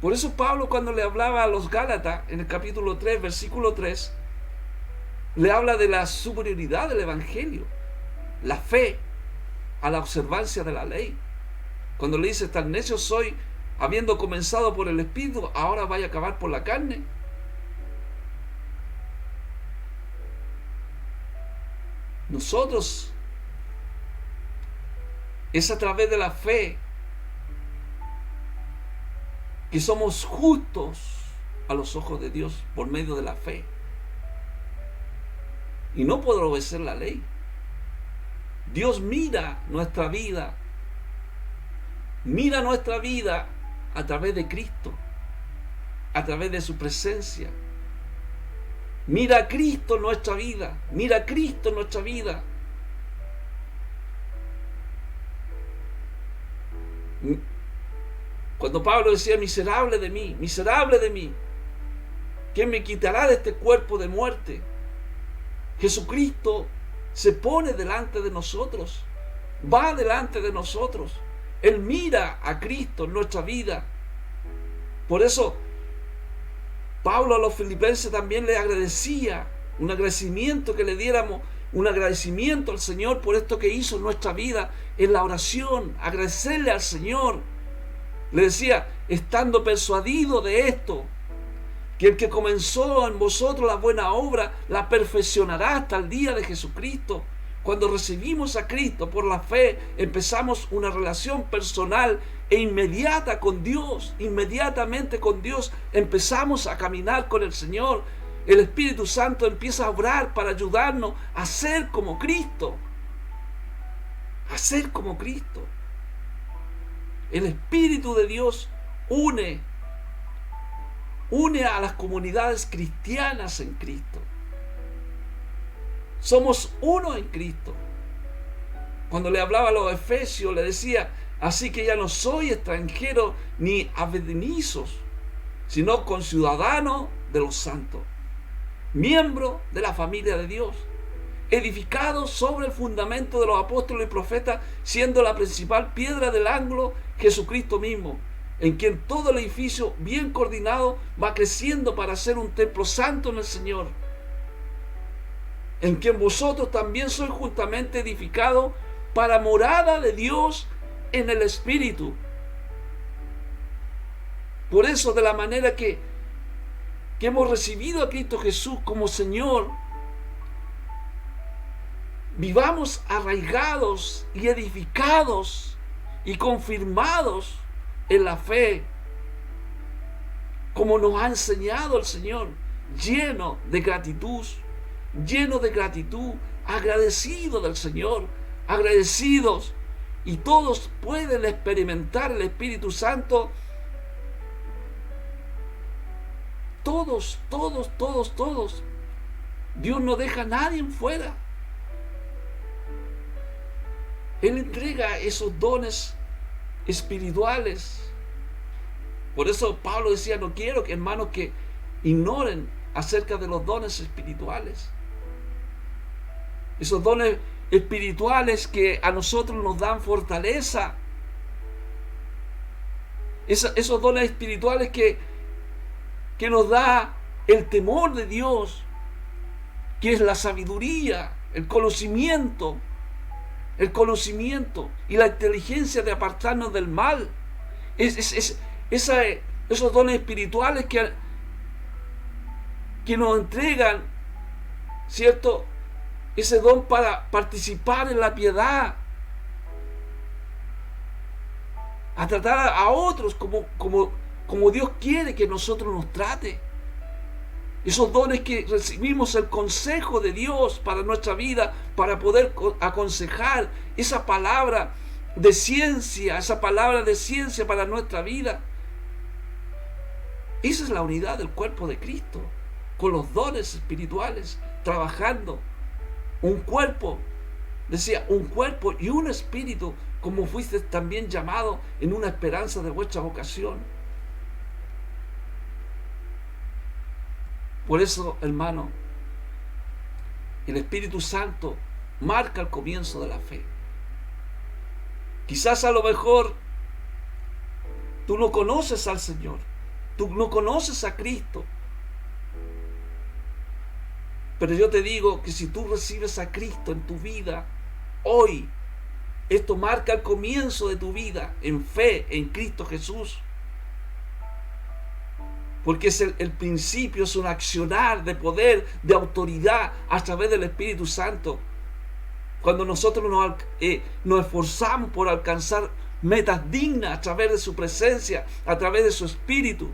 Por eso Pablo, cuando le hablaba a los Gálatas en el capítulo 3, versículo 3, le habla de la superioridad del Evangelio, la fe a la observancia de la ley. Cuando le dice, tan necio soy, habiendo comenzado por el Espíritu, ahora vaya a acabar por la carne. Nosotros, es a través de la fe que somos justos a los ojos de Dios por medio de la fe. Y no por obedecer la ley. Dios mira nuestra vida a través de Cristo, a través de su presencia. Mira a Cristo en nuestra vida, mira a Cristo en nuestra vida. Cuando Pablo decía, miserable de mí, ¿quién me quitará de este cuerpo de muerte? Jesucristo se pone delante de nosotros, va delante de nosotros. Él mira a Cristo en nuestra vida. Por eso Pablo a los filipenses también le agradecía, un agradecimiento que le diéramos, un agradecimiento al Señor por esto que hizo en nuestra vida, en la oración, agradecerle al Señor. Le decía, estando persuadido de esto, que el que comenzó en vosotros la buena obra, la perfeccionará hasta el día de Jesucristo. Cuando recibimos a Cristo por la fe, empezamos una relación personal e inmediata con Dios. Inmediatamente con Dios empezamos a caminar con el Señor. El Espíritu Santo empieza a obrar para ayudarnos a ser como Cristo. A ser como Cristo. El Espíritu de Dios une a las comunidades cristianas en Cristo. Somos uno en Cristo. Cuando le hablaba a los efesios, le decía, así que ya no soy extranjero ni advenizos, sino conciudadano de los santos, miembro de la familia de Dios, edificado sobre el fundamento de los apóstoles y profetas, siendo la principal piedra del ángulo Jesucristo mismo, en quien todo el edificio bien coordinado va creciendo para ser un templo santo en el Señor, en quien vosotros también sois juntamente edificados para morada de Dios en el Espíritu. Por eso, de la manera que hemos recibido a Cristo Jesús como Señor, vivamos arraigados y edificados y confirmados en la fe, como nos ha enseñado el Señor, lleno de gratitud, agradecido del Señor, agradecidos, y todos pueden experimentar el Espíritu Santo. Todos. Dios no deja a nadie fuera. Él entrega esos dones espirituales. Por eso Pablo decía, no quiero que hermanos que ignoren acerca de los dones espirituales. Esos dones espirituales que a nosotros nos dan fortaleza. Esos dones espirituales que nos da el temor de Dios, que es la sabiduría, el conocimiento y la inteligencia de apartarnos del mal. Esos dones espirituales que nos entregan, ¿cierto? Ese don para participar en la piedad, a tratar a otros como Dios quiere que nosotros nos trate. Esos dones que recibimos el consejo de Dios para nuestra vida, para poder aconsejar esa palabra de ciencia, para nuestra vida. Esa es la unidad del cuerpo de Cristo, con los dones espirituales, trabajando. Un cuerpo, decía, un cuerpo y un espíritu, como fuiste también llamado en una esperanza de vuestra vocación. Por eso, hermano, el Espíritu Santo marca el comienzo de la fe. Quizás a lo mejor tú no conoces al Señor, tú no conoces a Cristo, pero yo te digo que si tú recibes a Cristo en tu vida hoy, esto marca el comienzo de tu vida en fe en Cristo Jesús. Porque es el principio, es un accionar de poder, de autoridad a través del Espíritu Santo. Cuando nosotros nos esforzamos por alcanzar metas dignas a través de su presencia, a través de su Espíritu.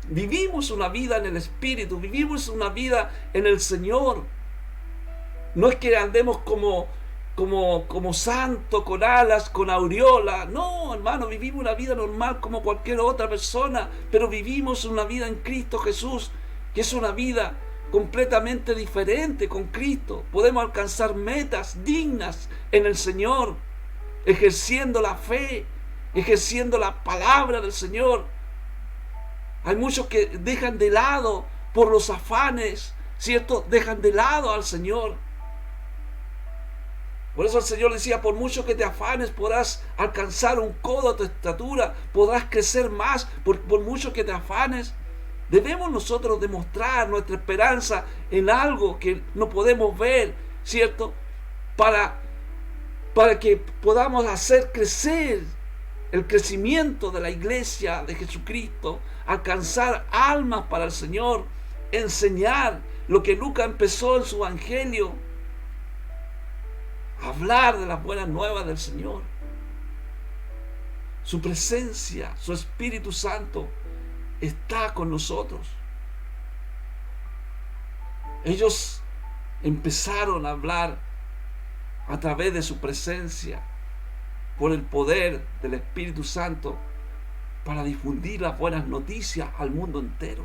Vivimos una vida en el Espíritu, vivimos una vida en el Señor. No es que andemos como santo, con alas, con aureola. No, hermano, vivimos una vida normal como cualquier otra persona, pero vivimos una vida en Cristo Jesús, que es una vida completamente diferente con Cristo. Podemos alcanzar metas dignas en el Señor, ejerciendo la fe, ejerciendo la palabra del Señor. Hay muchos que dejan de lado por los afanes, ¿cierto? Dejan de lado al Señor. Por eso el Señor decía, por mucho que te afanes, podrás alcanzar un codo a tu estatura, podrás crecer más, por mucho que te afanes. Debemos nosotros demostrar nuestra esperanza en algo que no podemos ver, ¿cierto? Para que podamos hacer crecer el crecimiento de la iglesia de Jesucristo, alcanzar almas para el Señor, enseñar lo que Lucas empezó en su evangelio, hablar de las buenas nuevas del Señor. Su presencia, su Espíritu Santo está con nosotros. Ellos empezaron a hablar a través de su presencia, por el poder del Espíritu Santo, para difundir las buenas noticias al mundo entero.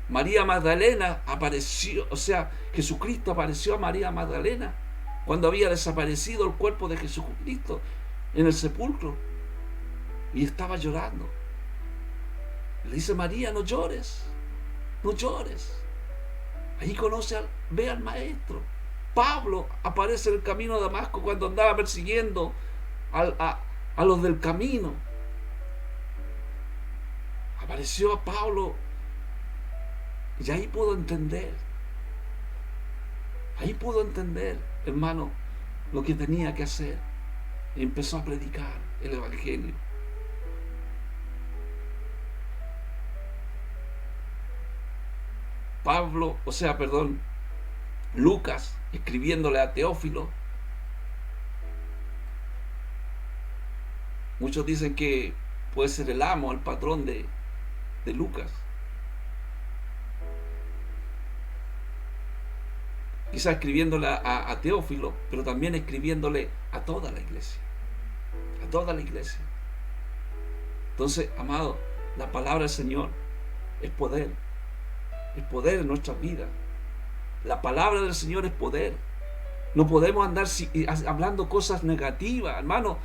María Magdalena apareció, Jesucristo apareció a María Magdalena cuando había desaparecido el cuerpo de Jesucristo en el sepulcro y estaba llorando. Le dice: María, no llores, no llores. Ahí ve al Maestro. Pablo aparece en el camino de Damasco cuando andaba persiguiendo a los del camino. Apareció a Pablo. Y ahí pudo entender, hermano, lo que tenía que hacer. Y empezó a predicar el Evangelio. Lucas, escribiéndole a Teófilo. Muchos dicen que puede ser el amo, el patrón de Lucas. Quizás escribiéndole a Teófilo, pero también escribiéndole a toda la iglesia. A toda la iglesia. Entonces, amado, la palabra del Señor es poder. Es poder en nuestras vidas. La palabra del Señor es poder. No podemos andar hablando cosas negativas, hermano.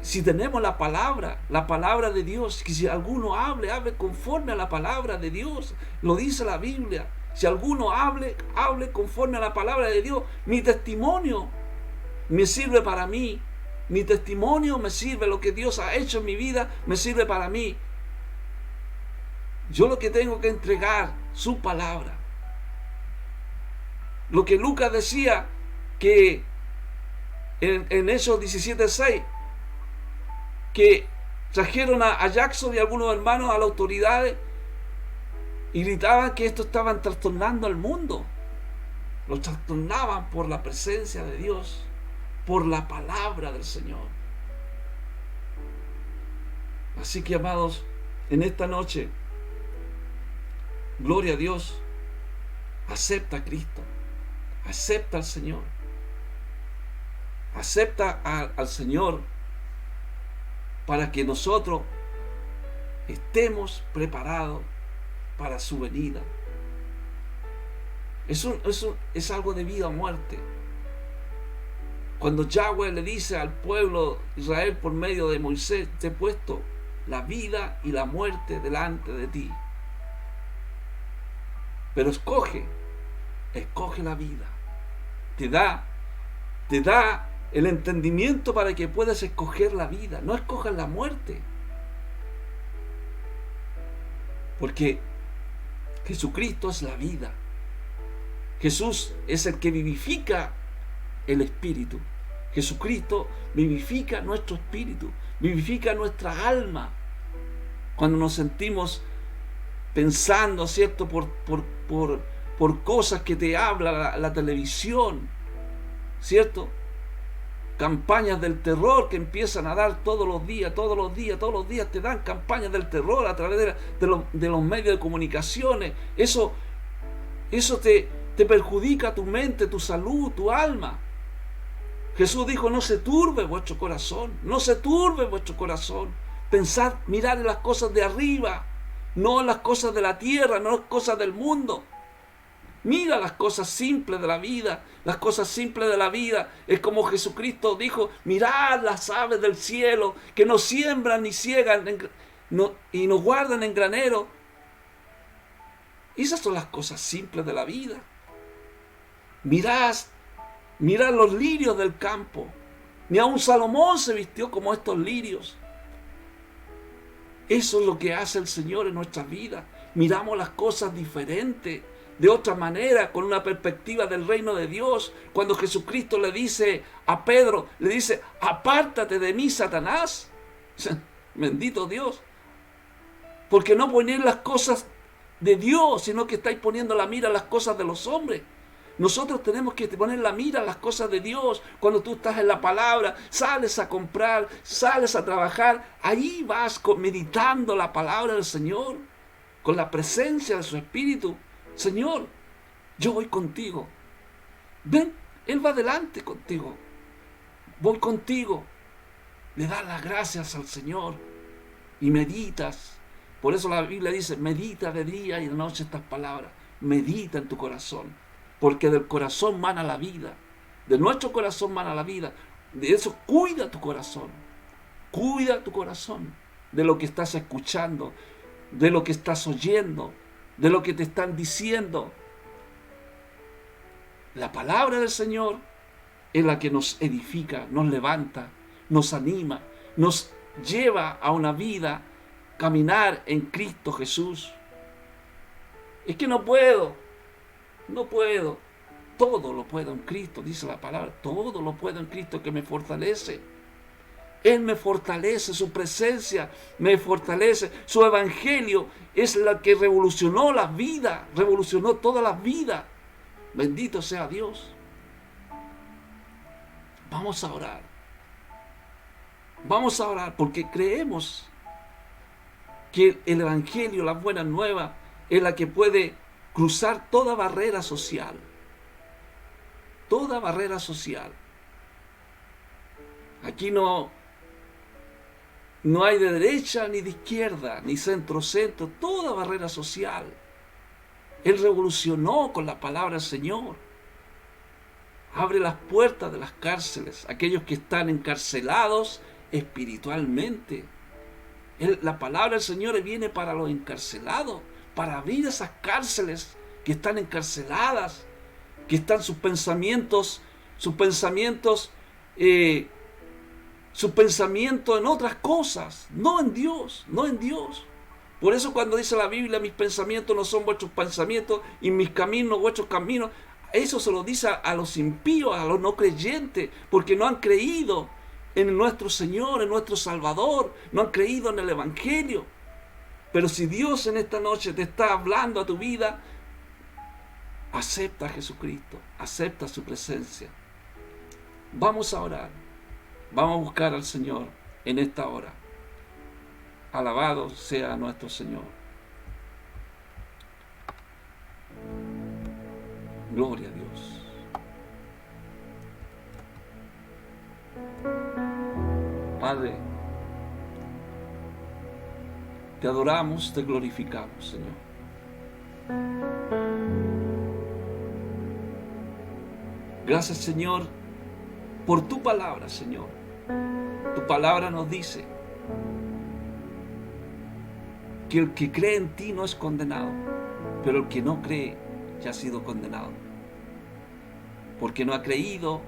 Si tenemos la palabra de Dios, que si alguno hable conforme a la palabra de Dios. Lo dice la Biblia. Si alguno hable conforme a la palabra de Dios. Mi testimonio me sirve para mí. Mi testimonio me sirve. Lo que Dios ha hecho en mi vida me sirve para mí. Yo lo que tengo que entregar, su palabra. Lo que Lucas decía, que en Hechos 17:6, que trajeron a Jackson y a algunos hermanos a las autoridades y gritaban que esto estaban trastornando al mundo. Los trastornaban por la presencia de Dios, por la palabra del Señor. Así que, amados, en esta noche, gloria a Dios, acepta a Cristo, acepta al Señor, acepta al Señor para que nosotros estemos preparados para su venida. Es algo de vida o muerte. Cuando Yahweh le dice al pueblo de Israel por medio de Moisés: te he puesto la vida y la muerte delante de ti, pero escoge la vida. Te da el entendimiento para que puedas escoger la vida. No escojas la muerte, porque Jesucristo es la vida. Jesús es el que vivifica el espíritu. Jesucristo vivifica nuestro espíritu, vivifica nuestra alma. Cuando nos sentimos pensando, ¿cierto?, por cosas que te habla la televisión, ¿cierto? Campañas del terror que empiezan a dar todos los días te dan campañas del terror a través de los medios de comunicaciones. Eso te perjudica tu mente, tu salud, tu alma. Jesús dijo: no se turbe vuestro corazón, no se turbe vuestro corazón. Pensad, mirad en las cosas de arriba, no en las cosas de la tierra, no en las cosas del mundo. Mira las cosas simples de la vida. Las cosas simples de la vida es como Jesucristo dijo: mirad las aves del cielo, que no siembran ni ciegan y no guardan en granero. Esas son las cosas simples de la vida. Mirad los lirios del campo. Ni aun Salomón se vistió como estos lirios. Eso es lo que hace el Señor en nuestras vidas. Miramos las cosas diferentes, de otra manera, con una perspectiva del reino de Dios. Cuando Jesucristo le dice a Pedro, le dice: apártate de mí, Satanás. Bendito Dios. Porque no ponéis las cosas de Dios, sino que estáis poniendo la mira en las cosas de los hombres. Nosotros tenemos que poner la mira en las cosas de Dios. Cuando tú estás en la palabra, sales a comprar, sales a trabajar, ahí vas meditando la palabra del Señor, con la presencia de su Espíritu. Señor, yo voy contigo. Ven, Él va adelante contigo. Voy contigo. Le das las gracias al Señor y meditas. Por eso la Biblia dice: medita de día y de noche estas palabras. Medita en tu corazón, porque del corazón mana la vida. De nuestro corazón mana la vida. De eso cuida tu corazón. Cuida tu corazón de lo que estás escuchando, de lo que estás oyendo, de lo que te están diciendo. La palabra del Señor es la que nos edifica, nos levanta, nos anima, nos lleva a una vida, caminar en Cristo Jesús. Es que no puedo. Todo lo puedo en Cristo, dice la palabra. Todo lo puedo en Cristo que me fortalece. Él me fortalece, su presencia me fortalece. Su evangelio es la que revolucionó la vida, revolucionó todas las vidas. Bendito sea Dios. Vamos a orar. Vamos a orar porque creemos que el evangelio, la buena nueva, es la que puede cruzar toda barrera social. Toda barrera social. Aquí no hay de derecha ni de izquierda, ni centro-centro, toda barrera social. Él revolucionó con la palabra del Señor. Abre las puertas de las cárceles, aquellos que están encarcelados espiritualmente. La palabra del Señor viene para los encarcelados, para abrir esas cárceles que están encarceladas, que están sus pensamientos en otras cosas, no en Dios. Por eso cuando dice la Biblia, mis pensamientos no son vuestros pensamientos y mis caminos vuestros caminos, eso se lo dice a los impíos, a los no creyentes, porque no han creído en nuestro Señor, en nuestro Salvador, no han creído en el Evangelio. Pero si Dios en esta noche te está hablando a tu vida, acepta a Jesucristo, acepta su presencia. Vamos a orar, vamos a buscar al Señor en esta hora. Alabado sea nuestro Señor. Gloria a Dios. Padre, te adoramos, te glorificamos, Señor. Gracias, Señor, por tu palabra, Señor. Tu palabra nos dice que el que cree en ti no es condenado, pero el que no cree ya ha sido condenado, porque no ha creído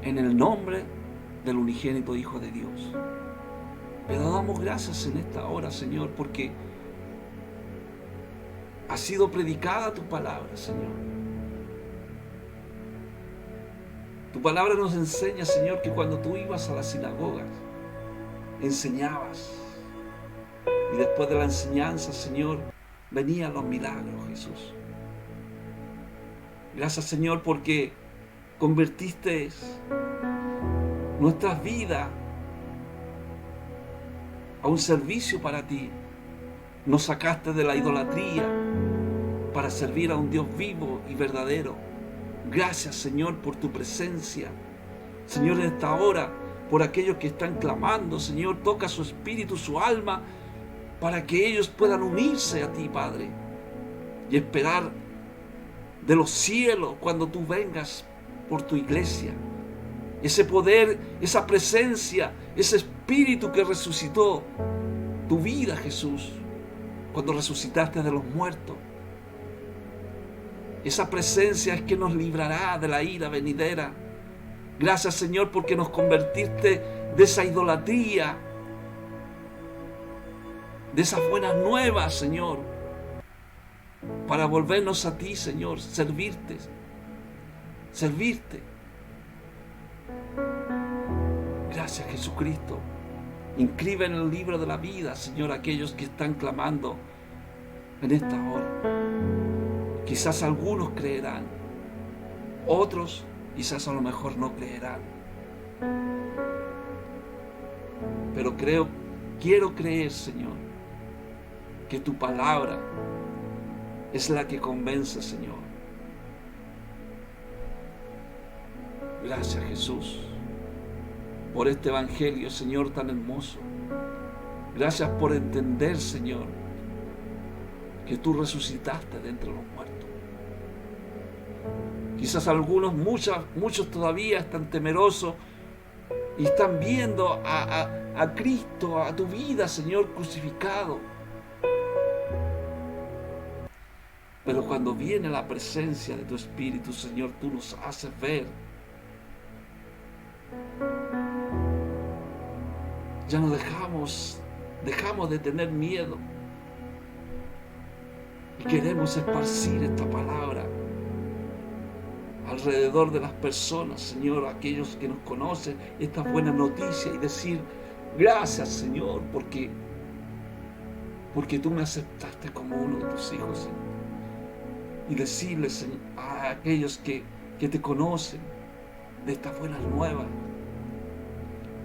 en el nombre del unigénito Hijo de Dios. Pero damos gracias en esta hora, Señor, porque ha sido predicada tu palabra, Señor. Tu palabra nos enseña, Señor, que cuando tú ibas a las sinagogas, enseñabas. Y después de la enseñanza, Señor, venían los milagros, Jesús. Gracias, Señor, porque convertiste nuestras vidas a un servicio para ti. Nos sacaste de la idolatría para servir a un Dios vivo y verdadero. Gracias, Señor, por tu presencia. Señor, en esta hora, por aquellos que están clamando, Señor, toca su espíritu, su alma, para que ellos puedan unirse a ti, Padre, y esperar de los cielos cuando tú vengas por tu iglesia. Ese poder, esa presencia, ese espíritu que resucitó tu vida, Jesús, cuando resucitaste de los muertos. Esa presencia es que nos librará de la ira venidera. Gracias, Señor, porque nos convertiste de esa idolatría, de esas buenas nuevas, Señor, para volvernos a ti, Señor, servirte. Gracias, Jesucristo. Inscribe en el libro de la vida, Señor, aquellos que están clamando en esta hora. Quizás algunos creerán, otros quizás a lo mejor no creerán. Pero quiero creer, Señor, que tu palabra es la que convence, Señor. Gracias, Jesús, por este evangelio, Señor, tan hermoso. Gracias por entender, Señor, que tú resucitaste de entre los muertos. Quizás algunos, muchos todavía están temerosos y están viendo a Cristo, a tu vida, Señor, crucificado. Pero cuando viene la presencia de tu Espíritu, Señor, tú nos haces ver. Ya no dejamos de tener miedo. Y queremos esparcir esta palabra alrededor de las personas, Señor, aquellos que nos conocen, estas buenas noticias, y decir, gracias, Señor, porque tú me aceptaste como uno de tus hijos, Señor. Y decirles, Señor, a aquellos que te conocen de estas buenas nuevas,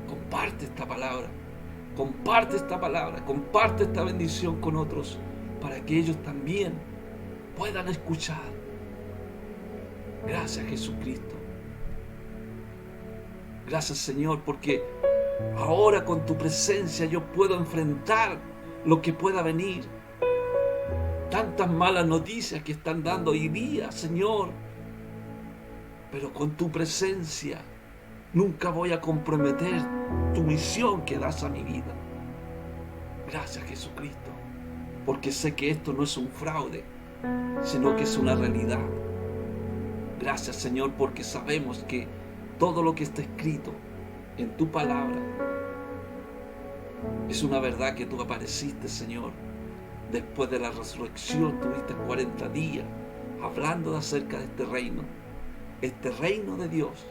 comparte esta palabra, comparte esta bendición con otros, para que ellos también puedan escuchar. Gracias, Jesucristo. Gracias, Señor, porque ahora con tu presencia yo puedo enfrentar lo que pueda venir. Tantas malas noticias que están dando hoy día, Señor. Pero con tu presencia nunca voy a comprometer tu misión que das a mi vida. Gracias, Jesucristo, porque sé que esto no es un fraude, sino que es una realidad. Gracias, Señor, porque sabemos que todo lo que está escrito en tu palabra Es una verdad que tú apareciste, Señor. Después de la resurrección tuviste 40 días hablando acerca de este reino de Dios,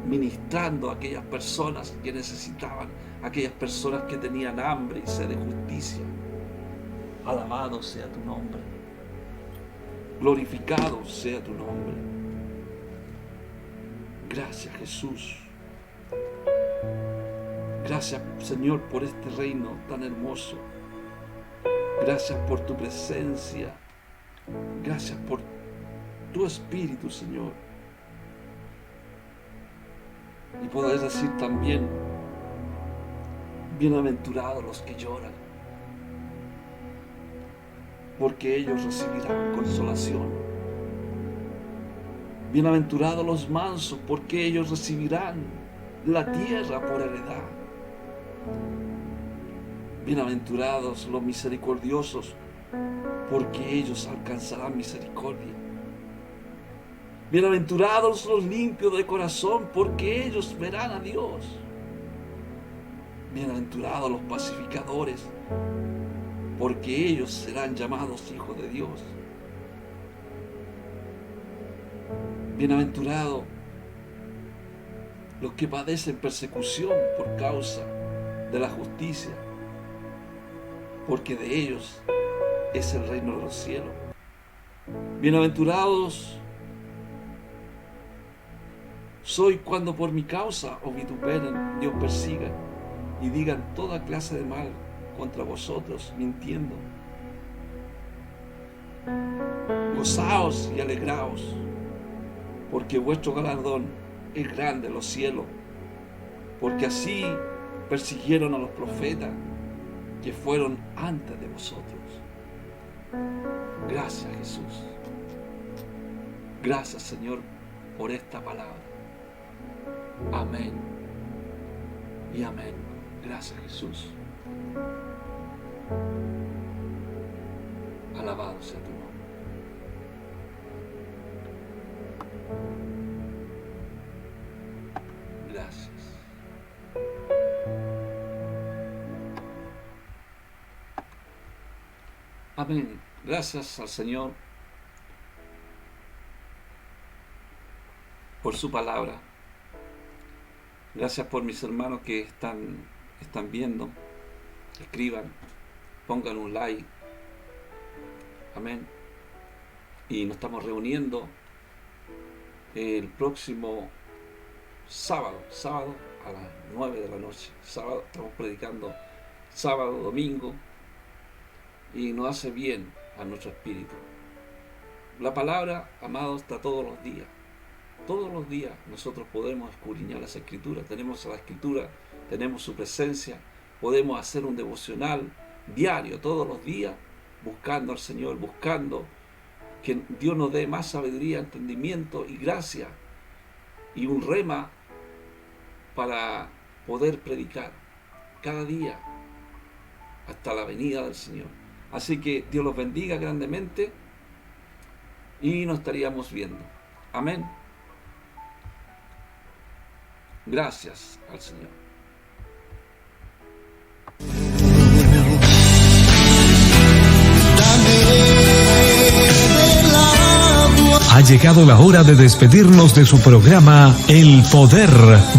ministrando a aquellas personas que necesitaban, aquellas personas que tenían hambre y sed de justicia. Alabado sea tu nombre, glorificado sea tu nombre. Gracias, Jesús. Gracias, Señor, por este reino tan hermoso. Gracias por tu presencia. Gracias por tu Espíritu, Señor. Y poder decir también, bienaventurados los que lloran, porque ellos recibirán consolación. Bienaventurados los mansos, porque ellos recibirán la tierra por heredad. Bienaventurados los misericordiosos, porque ellos alcanzarán misericordia. Bienaventurados los limpios de corazón, porque ellos verán a Dios. Bienaventurados los pacificadores, porque ellos serán llamados hijos de Dios. Bienaventurados los que padecen persecución por causa de la justicia, porque de ellos es el reino de los cielos. Bienaventurados soy cuando por mi causa os vituperen y os persigan y digan toda clase de mal contra vosotros, mintiendo. Gozaos y alegraos, porque vuestro galardón es grande en los cielos, porque así persiguieron a los profetas que fueron antes de vosotros. Gracias, Jesús. Gracias, Señor, por esta palabra. Amén y amén. Gracias, Jesús. Alabado sea tu nombre. Gracias. Amén. Gracias al Señor por su palabra. Gracias por mis hermanos que están viendo. Escriban, pongan un like. Amén. Y nos estamos reuniendo el próximo sábado a las 9 de la noche. Sábado estamos predicando, sábado, domingo, y nos hace bien a nuestro espíritu. La palabra, amados, está todos los días. Todos los días nosotros podemos escudriñar las Escrituras. Tenemos la Escritura, tenemos su presencia. Podemos hacer un devocional diario, todos los días, buscando al Señor, buscando que Dios nos dé más sabiduría, entendimiento y gracia, y un rema para poder predicar cada día hasta la venida del Señor. Así que Dios los bendiga grandemente y nos estaríamos viendo. Amén. Gracias al Señor. Ha llegado la hora de despedirnos de su programa El Poder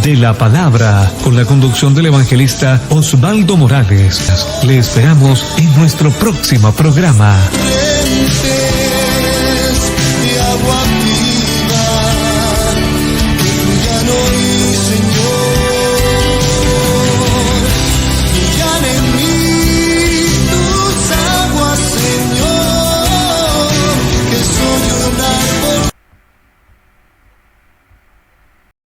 de la Palabra, con la conducción del evangelista Osvaldo Morales. Le esperamos en nuestro próximo programa.